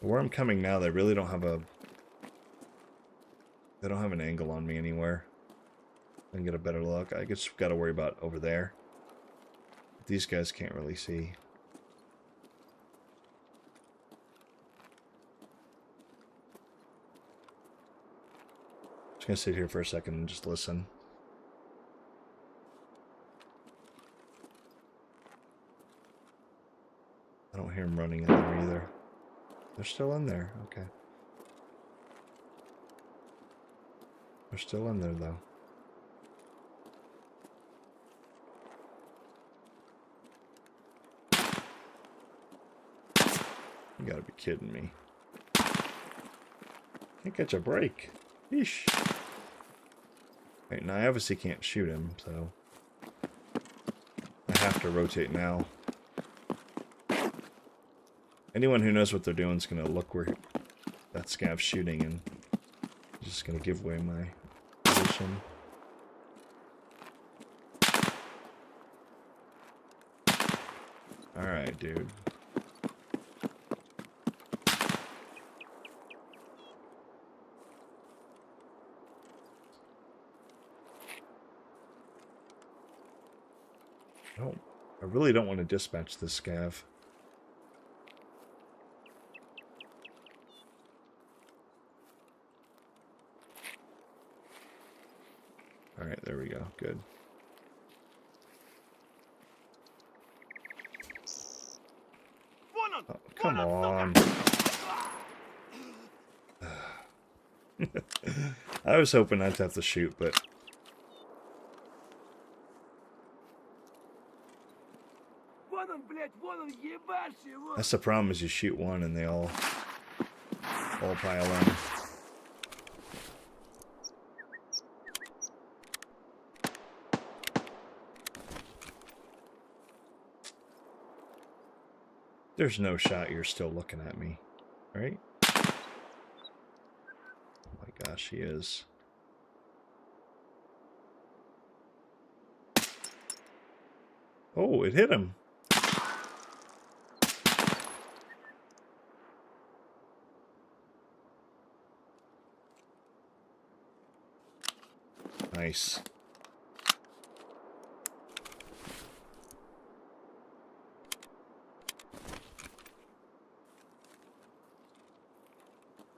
Where I'm coming now, they really don't have a... They don't have an angle on me anywhere. I can get a better look. I just got to worry about over there. These guys can't really see. Just gonna sit here for a second and just listen. I don't hear them running in there either. They're still in there. Okay. They're still in there, though. You gotta be kidding me. Can't catch a break. Yeesh. Right, now I obviously can't shoot him, so I have to rotate now. Anyone who knows what they're doing is going to look where that scav's shooting and just going to give away my position. Alright, dude. I really don't want to dispatch this scav. Alright, there we go. Good. Oh, come on. I was hoping not to have to shoot, but... That's the problem, is you shoot one and they all pile in. There's no shot you're still looking at me, right? Oh my gosh, he is. Oh, it hit him. Nice.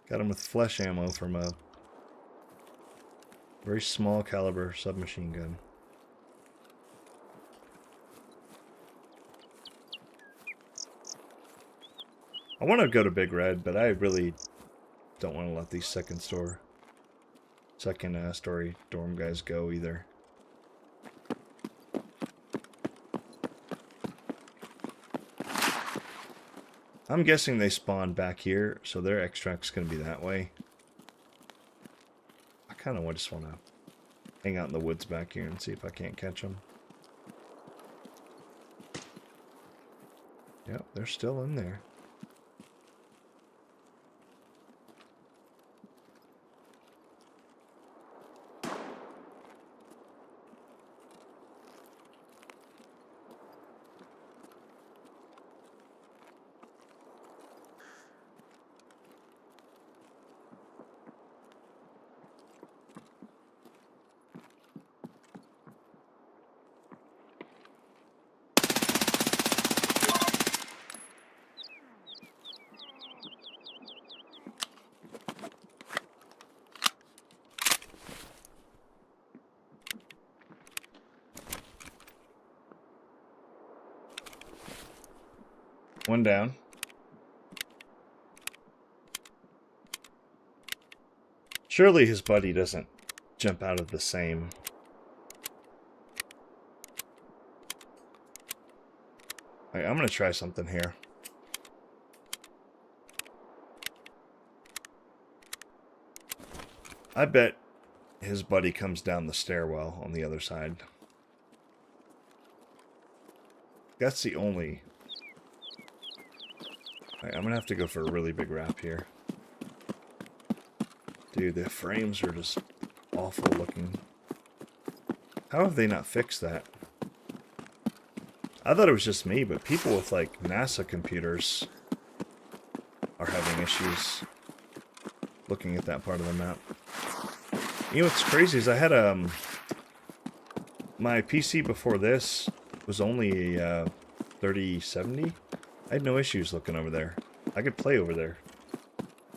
Got him with flesh ammo from a very small caliber submachine gun. I want to go to Big Red, but I really don't want to let these second story dorm guys go either. I'm guessing they spawn back here, so their extract's going to be that way. I kind of just want to hang out in the woods back here and see if I can't catch them. Yep, they're still in there. One down. Surely his buddy doesn't jump out of the same. Alright, I'm going to try something here. I bet his buddy comes down the stairwell on the other side. That's the only... Alright, I'm going to have to go for a really big wrap here. Dude, the frames are just awful looking. How have they not fixed that? I thought it was just me, but people with, like, NASA computers are having issues looking at that part of the map. You know what's crazy is I had my PC before this was only a 3070. I had no issues looking over there. I could play over there.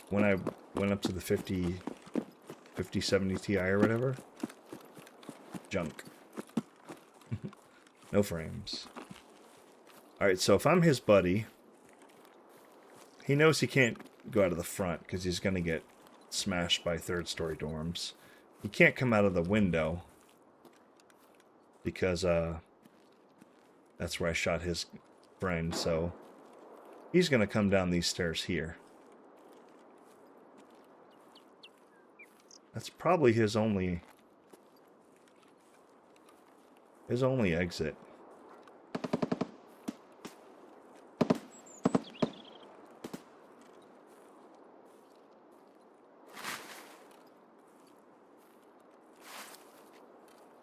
When I went up to the 5070 Ti or whatever, junk. No frames. Alright, so if I'm his buddy, he knows he can't go out of the front because he's going to get smashed by third-story dorms. He can't come out of the window because that's where I shot his friend, so he's going to come down these stairs here. That's probably his only exit.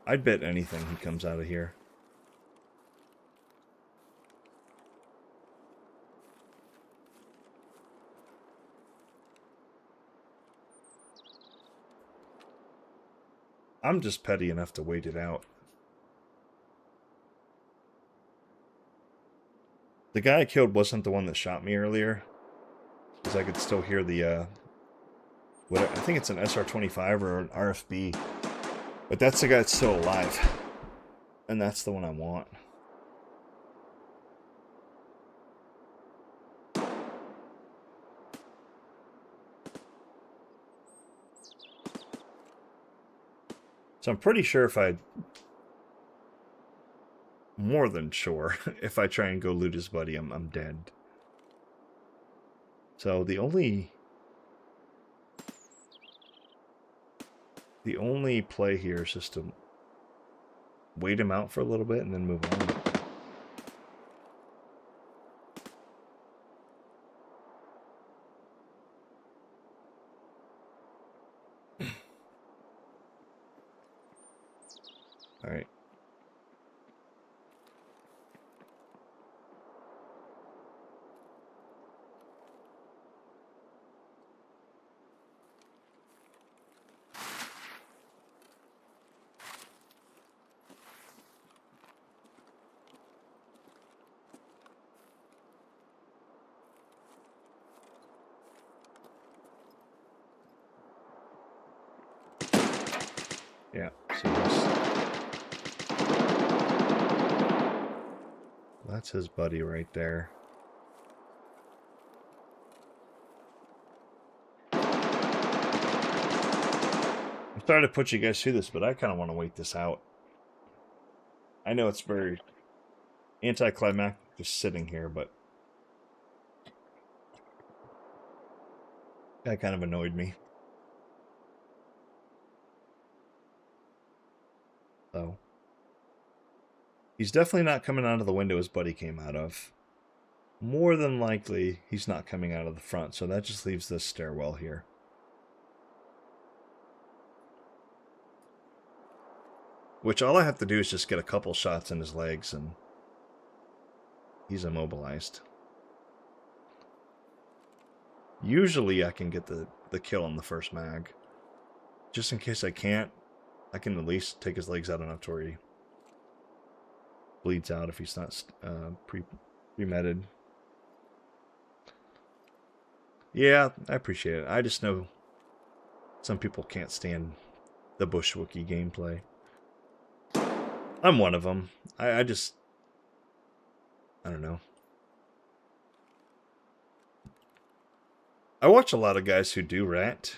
I'd bet anything he comes out of here. I'm just petty enough to wait it out. The guy I killed wasn't the one that shot me earlier, because I could still hear the, I think it's an SR-25 or an RFB. But that's the guy that's still alive. And that's the one I want. So I'm pretty sure more than sure, if I try and go loot his buddy, I'm dead. So the only play here is just to wait him out for a little bit and then move on. All right. Yeah, so that's his buddy right there. I'm sorry to put you guys through this, but I kind of want to wait this out. I know it's very anticlimactic just sitting here, but That kind of annoyed me. So he's definitely not coming out of the window his buddy came out of. More than likely, he's not coming out of the front, so that just leaves this stairwell here. Which all I have to do is just get a couple shots in his legs and he's immobilized. Usually I can get the kill on the first mag. Just in case I can't, I can at least take his legs out enough to where he bleeds out if he's not pre-medded. Yeah, I appreciate it. I just know some people can't stand the Bushwookie gameplay. I'm one of them. I don't know. I watch a lot of guys who do rat,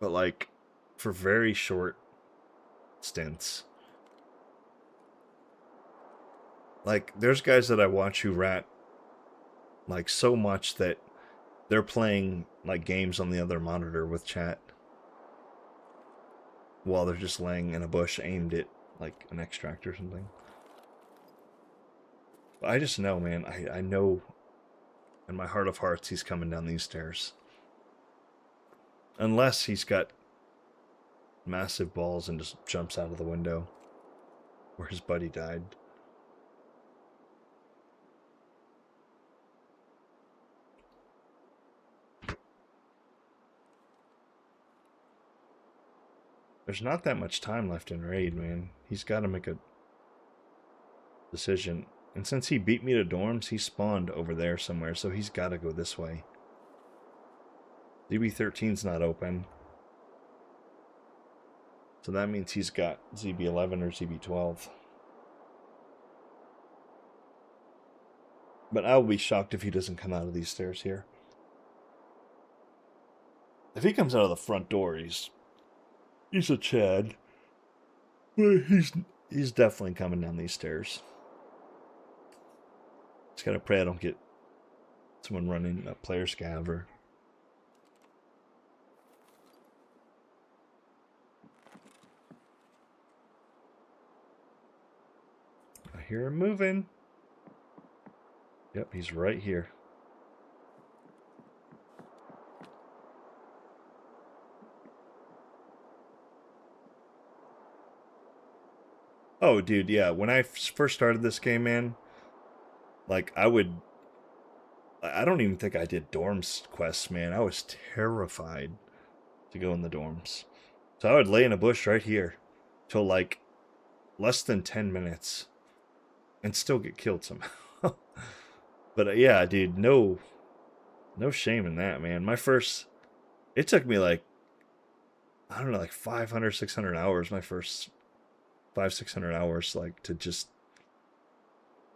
but like for very short stints. Like there's guys that I watch who rat like so much that they're playing like games on the other monitor with chat while they're just laying in a bush aimed at like an extract or something. But I just know, man. I know in my heart of hearts he's coming down these stairs. Unless he's got massive balls and just jumps out of the window where his buddy died. There's not that much time left in Raid, man. He's got to make a decision. And since he beat me to dorms, he spawned over there somewhere, so he's got to go this way. ZB13's not open. So that means he's got ZB11 or ZB12. But I'll be shocked if he doesn't come out of these stairs here. If he comes out of the front door, he's a Chad. But he's definitely coming down these stairs. Just gotta pray I don't get someone running a player scav or... I hear him moving. Yep, he's right here. Oh, dude, yeah. When I first started this game, man, like, I don't even think I did dorms quests, man. I was terrified to go in the dorms. So I would lay in a bush right here till, like, less than 10 minutes and still get killed somehow. But, yeah, dude, no shame in that, man. It took me, like, I don't know, like 500, 600 hours, my first 500-600 hours, like, to just,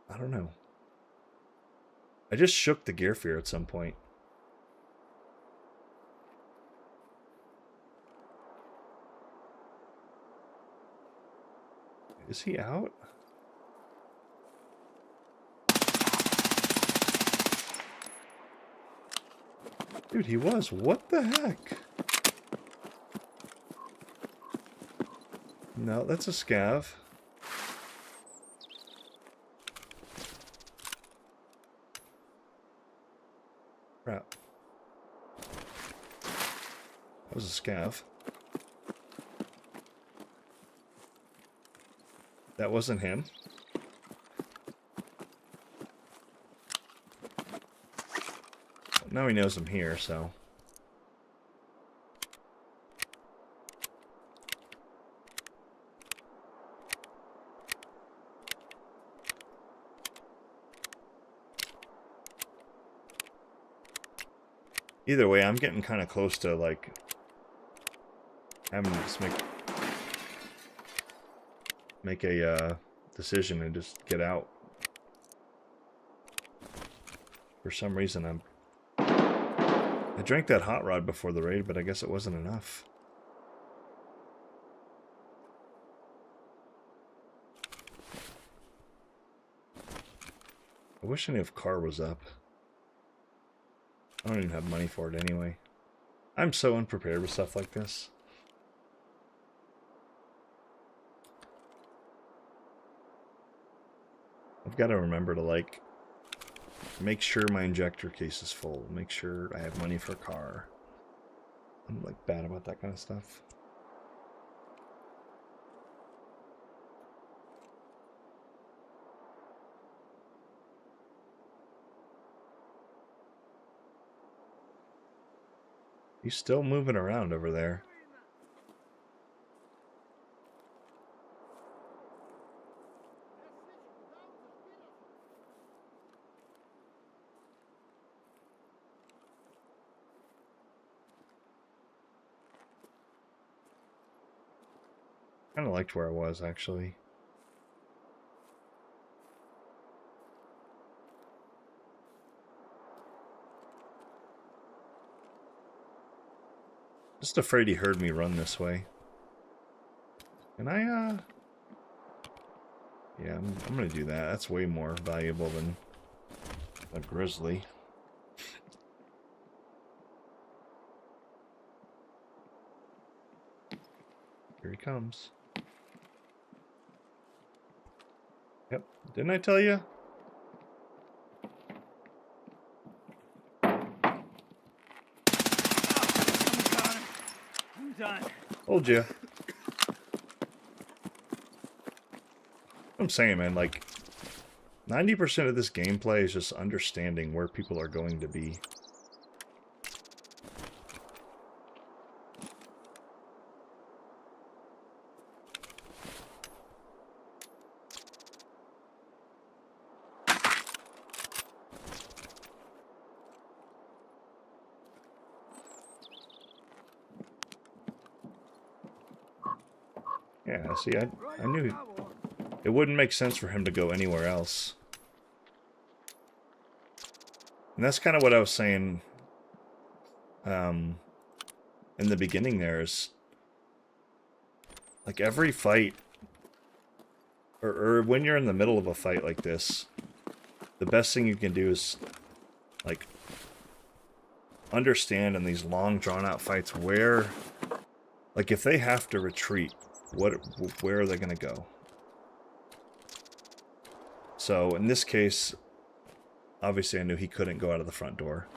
I don't know. I just shook the gear fear at some point. Is he out? Dude, he was. What the heck? No, that's a scav. Crap. That was a scav. That wasn't him. Now he knows I'm here, so... Either way, I'm getting kind of close to, like, having to just make a decision and just get out. For some reason, I drank that hot rod before the raid, but I guess it wasn't enough. I wish I knew if car was up. I don't even have money for it anyway. I'm so unprepared with stuff like this. I've got to remember to, like, make sure my injector case is full. Make sure I have money for a car. I'm, like, bad about that kind of stuff. He's still moving around over there. Kind of liked where I was, actually. Just afraid he heard me run this way. And yeah, I'm gonna do that. That's way more valuable than a grizzly. Here he comes. Yep. Didn't I tell you? I'm done. Told you. I'm saying, man, like 90% of this gameplay is just understanding where people are going to be. Yeah, see, I knew it wouldn't make sense for him to go anywhere else. And that's kind of what I was saying in the beginning there is, like, every fight, or when you're in the middle of a fight like this, the best thing you can do is, like, understand in these long, drawn-out fights where, like, if they have to retreat, where are they going to go? So, in this case, obviously I knew he couldn't go out of the front door.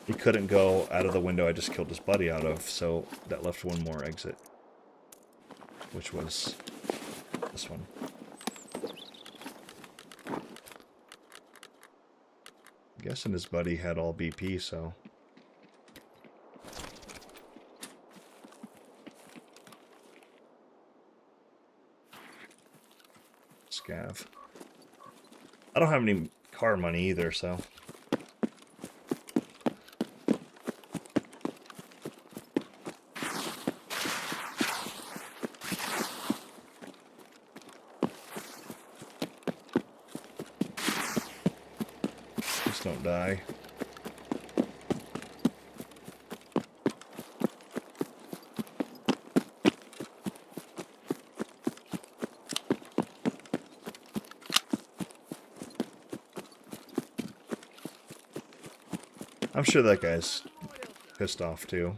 He couldn't go out of the window I just killed his buddy out of, so that left one more exit. Which was this one. I'm guessing his buddy had all BP, so... Scav. I don't have any car money either, so... Just don't die. I'm sure that guy's pissed off too.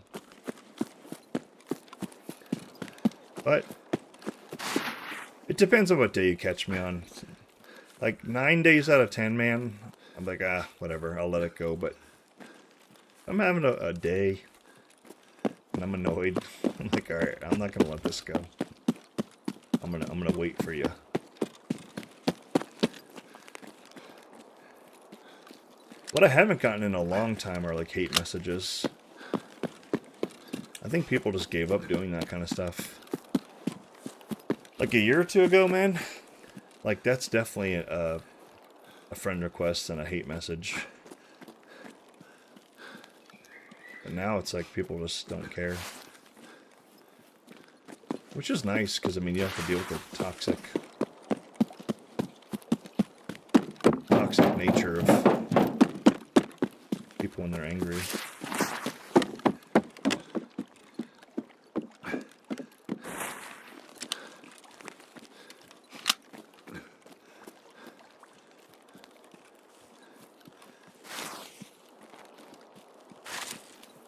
But it depends on what day you catch me on. Like 9 days out of 10, man, I'm like, whatever, I'll let it go. But I'm having a day and I'm annoyed. I'm like, alright, I'm not gonna let this go. I'm gonna wait for you. What I haven't gotten in a long time are, like, hate messages. I think people just gave up doing that kind of stuff. Like, a year or two ago, man, like, that's definitely a friend request and a hate message. But now it's like people just don't care. Which is nice, because, I mean, you have to deal with the toxic nature of people when they're angry.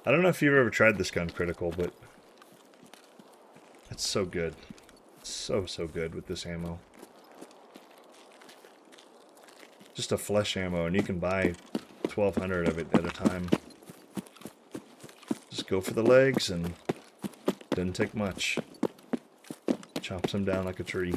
I don't know if you've ever tried this gun, Critical, but it's so good. So good with this ammo. Just a flesh ammo, and you can buy 1,200 of it at a time. Just go for the legs, and didn't take much. Chops them down like a tree.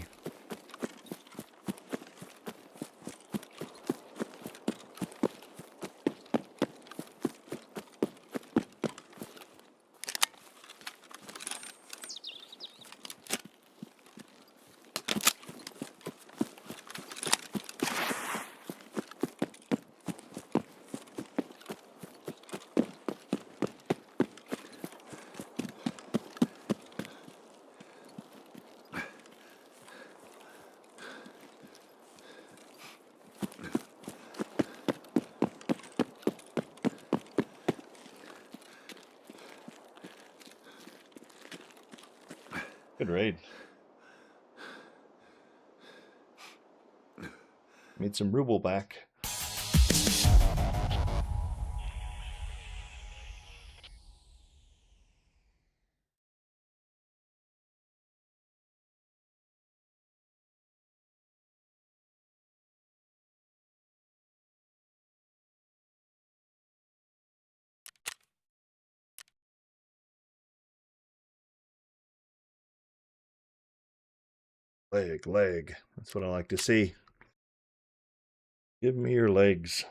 Good raid. Made some ruble back. Leg. That's what I like to see. Give me your legs.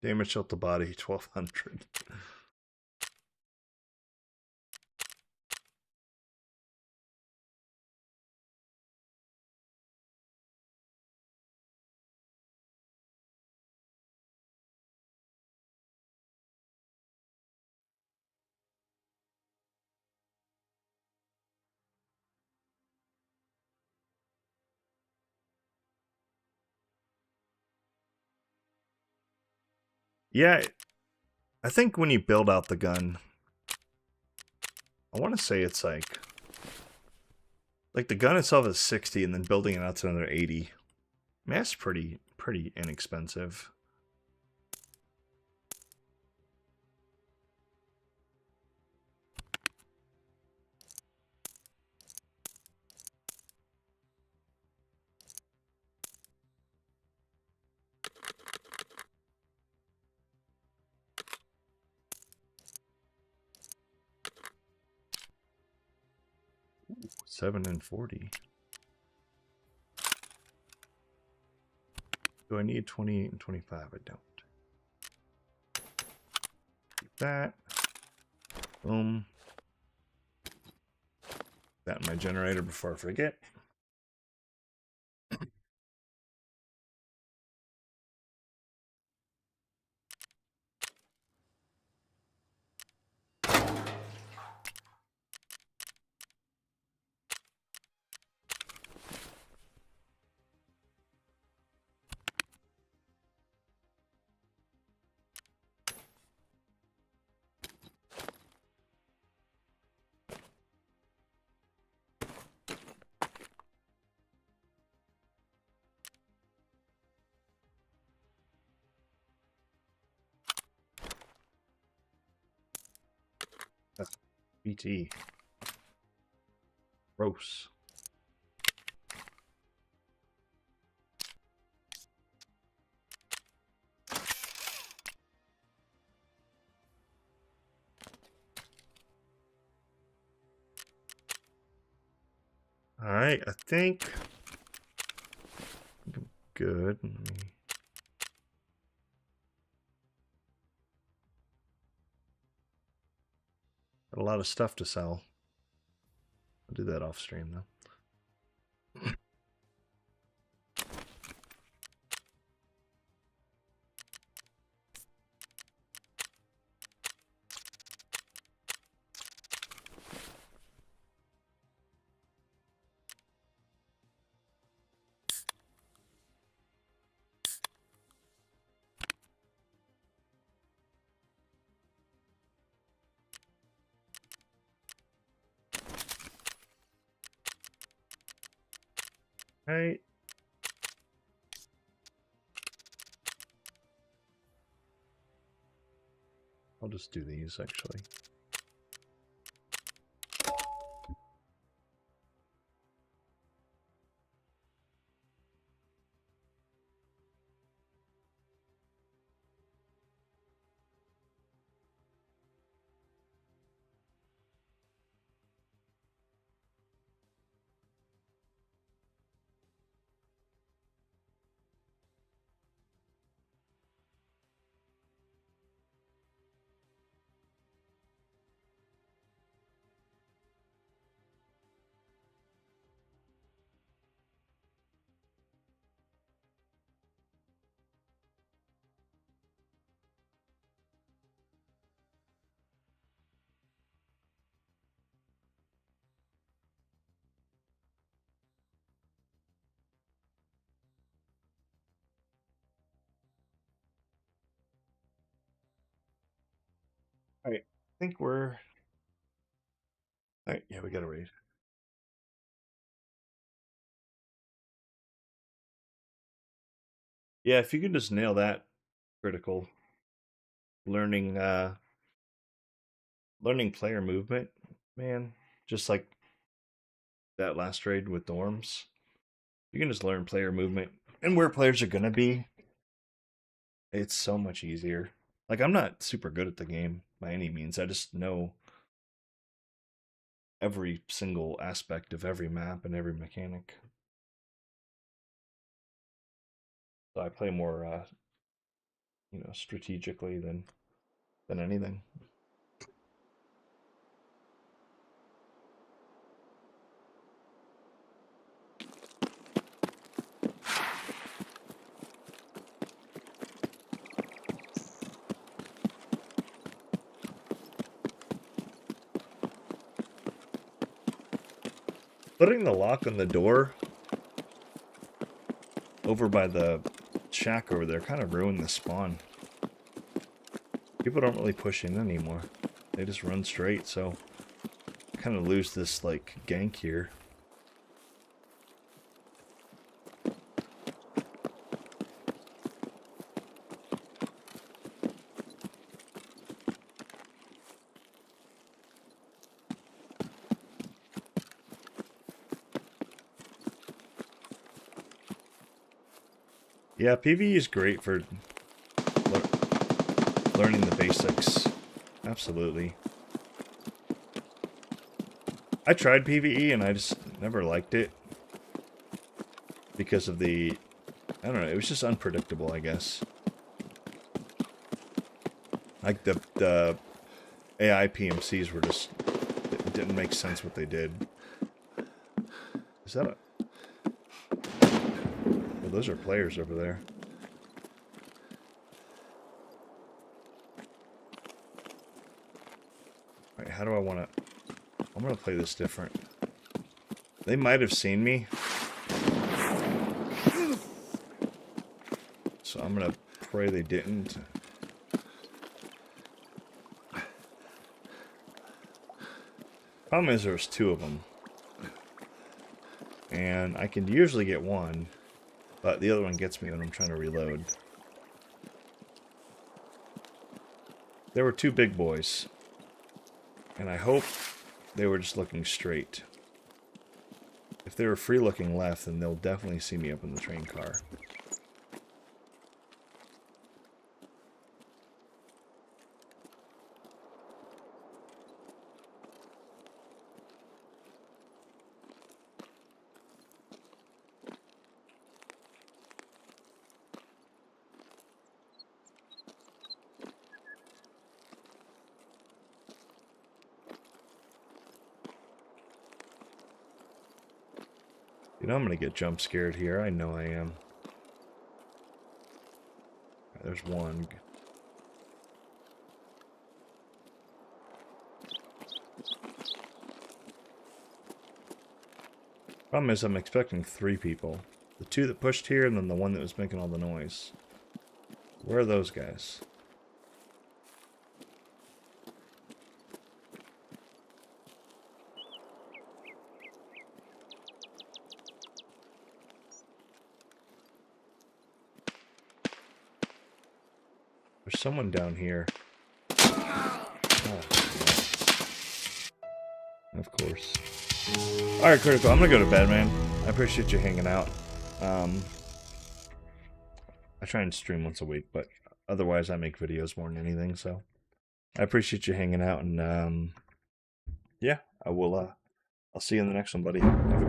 Damage out the body, 1,200. Yeah, I think when you build out the gun, I want to say it's like the gun itself is 60, and then building it out to another 80. I mean, that's pretty inexpensive. Ooh, 7 and 40. Do I need 28 and 25? I don't. Keep that. Boom. That in my generator before I forget. That's BT. Gross. Alright, I think I'm good. Got a lot of stuff to sell. I'll do that off stream though. Right. I'll just do these actually. All right, I think we're. All right, yeah, we got to raid. Yeah, if you can just nail that critical, learning learning player movement, man, just like that last raid with dorms, you can just learn player movement and where players are gonna be. It's so much easier. Like I'm not super good at the game by any means. I just know every single aspect of every map and every mechanic. So I play more strategically than anything. Putting the lock on the door over by the shack over there kind of ruined the spawn. People don't really push in anymore. They just run straight, so kind of lose this like gank here. Yeah, PvE is great for learning the basics. Absolutely. I tried PvE and I just never liked it because of the, I don't know, it was just unpredictable, I guess. Like the AI PMCs were just, it didn't make sense what they did. Is that a... Oh, those are players over there. Alright, how do I want to... I'm going to play this different. They might have seen me. So I'm going to pray they didn't. Problem is there's two of them. And I can usually get one, but the other one gets me when I'm trying to reload. There were two big boys. And I hope they were just looking straight. If they were free looking left, then they'll definitely see me up in the train car. You know I'm gonna get jump scared here. I know I am. Right, there's one. Problem is I'm expecting 3 people. The 2 that pushed here and then the one that was making all the noise. Where are those guys? There's someone down here. Of course. Alright, Critical, I'm gonna go to bed, man. I appreciate you hanging out. I try and stream once a week, but otherwise I make videos more than anything, so I appreciate you hanging out, and yeah, I'll see you in the next one, buddy. Have a good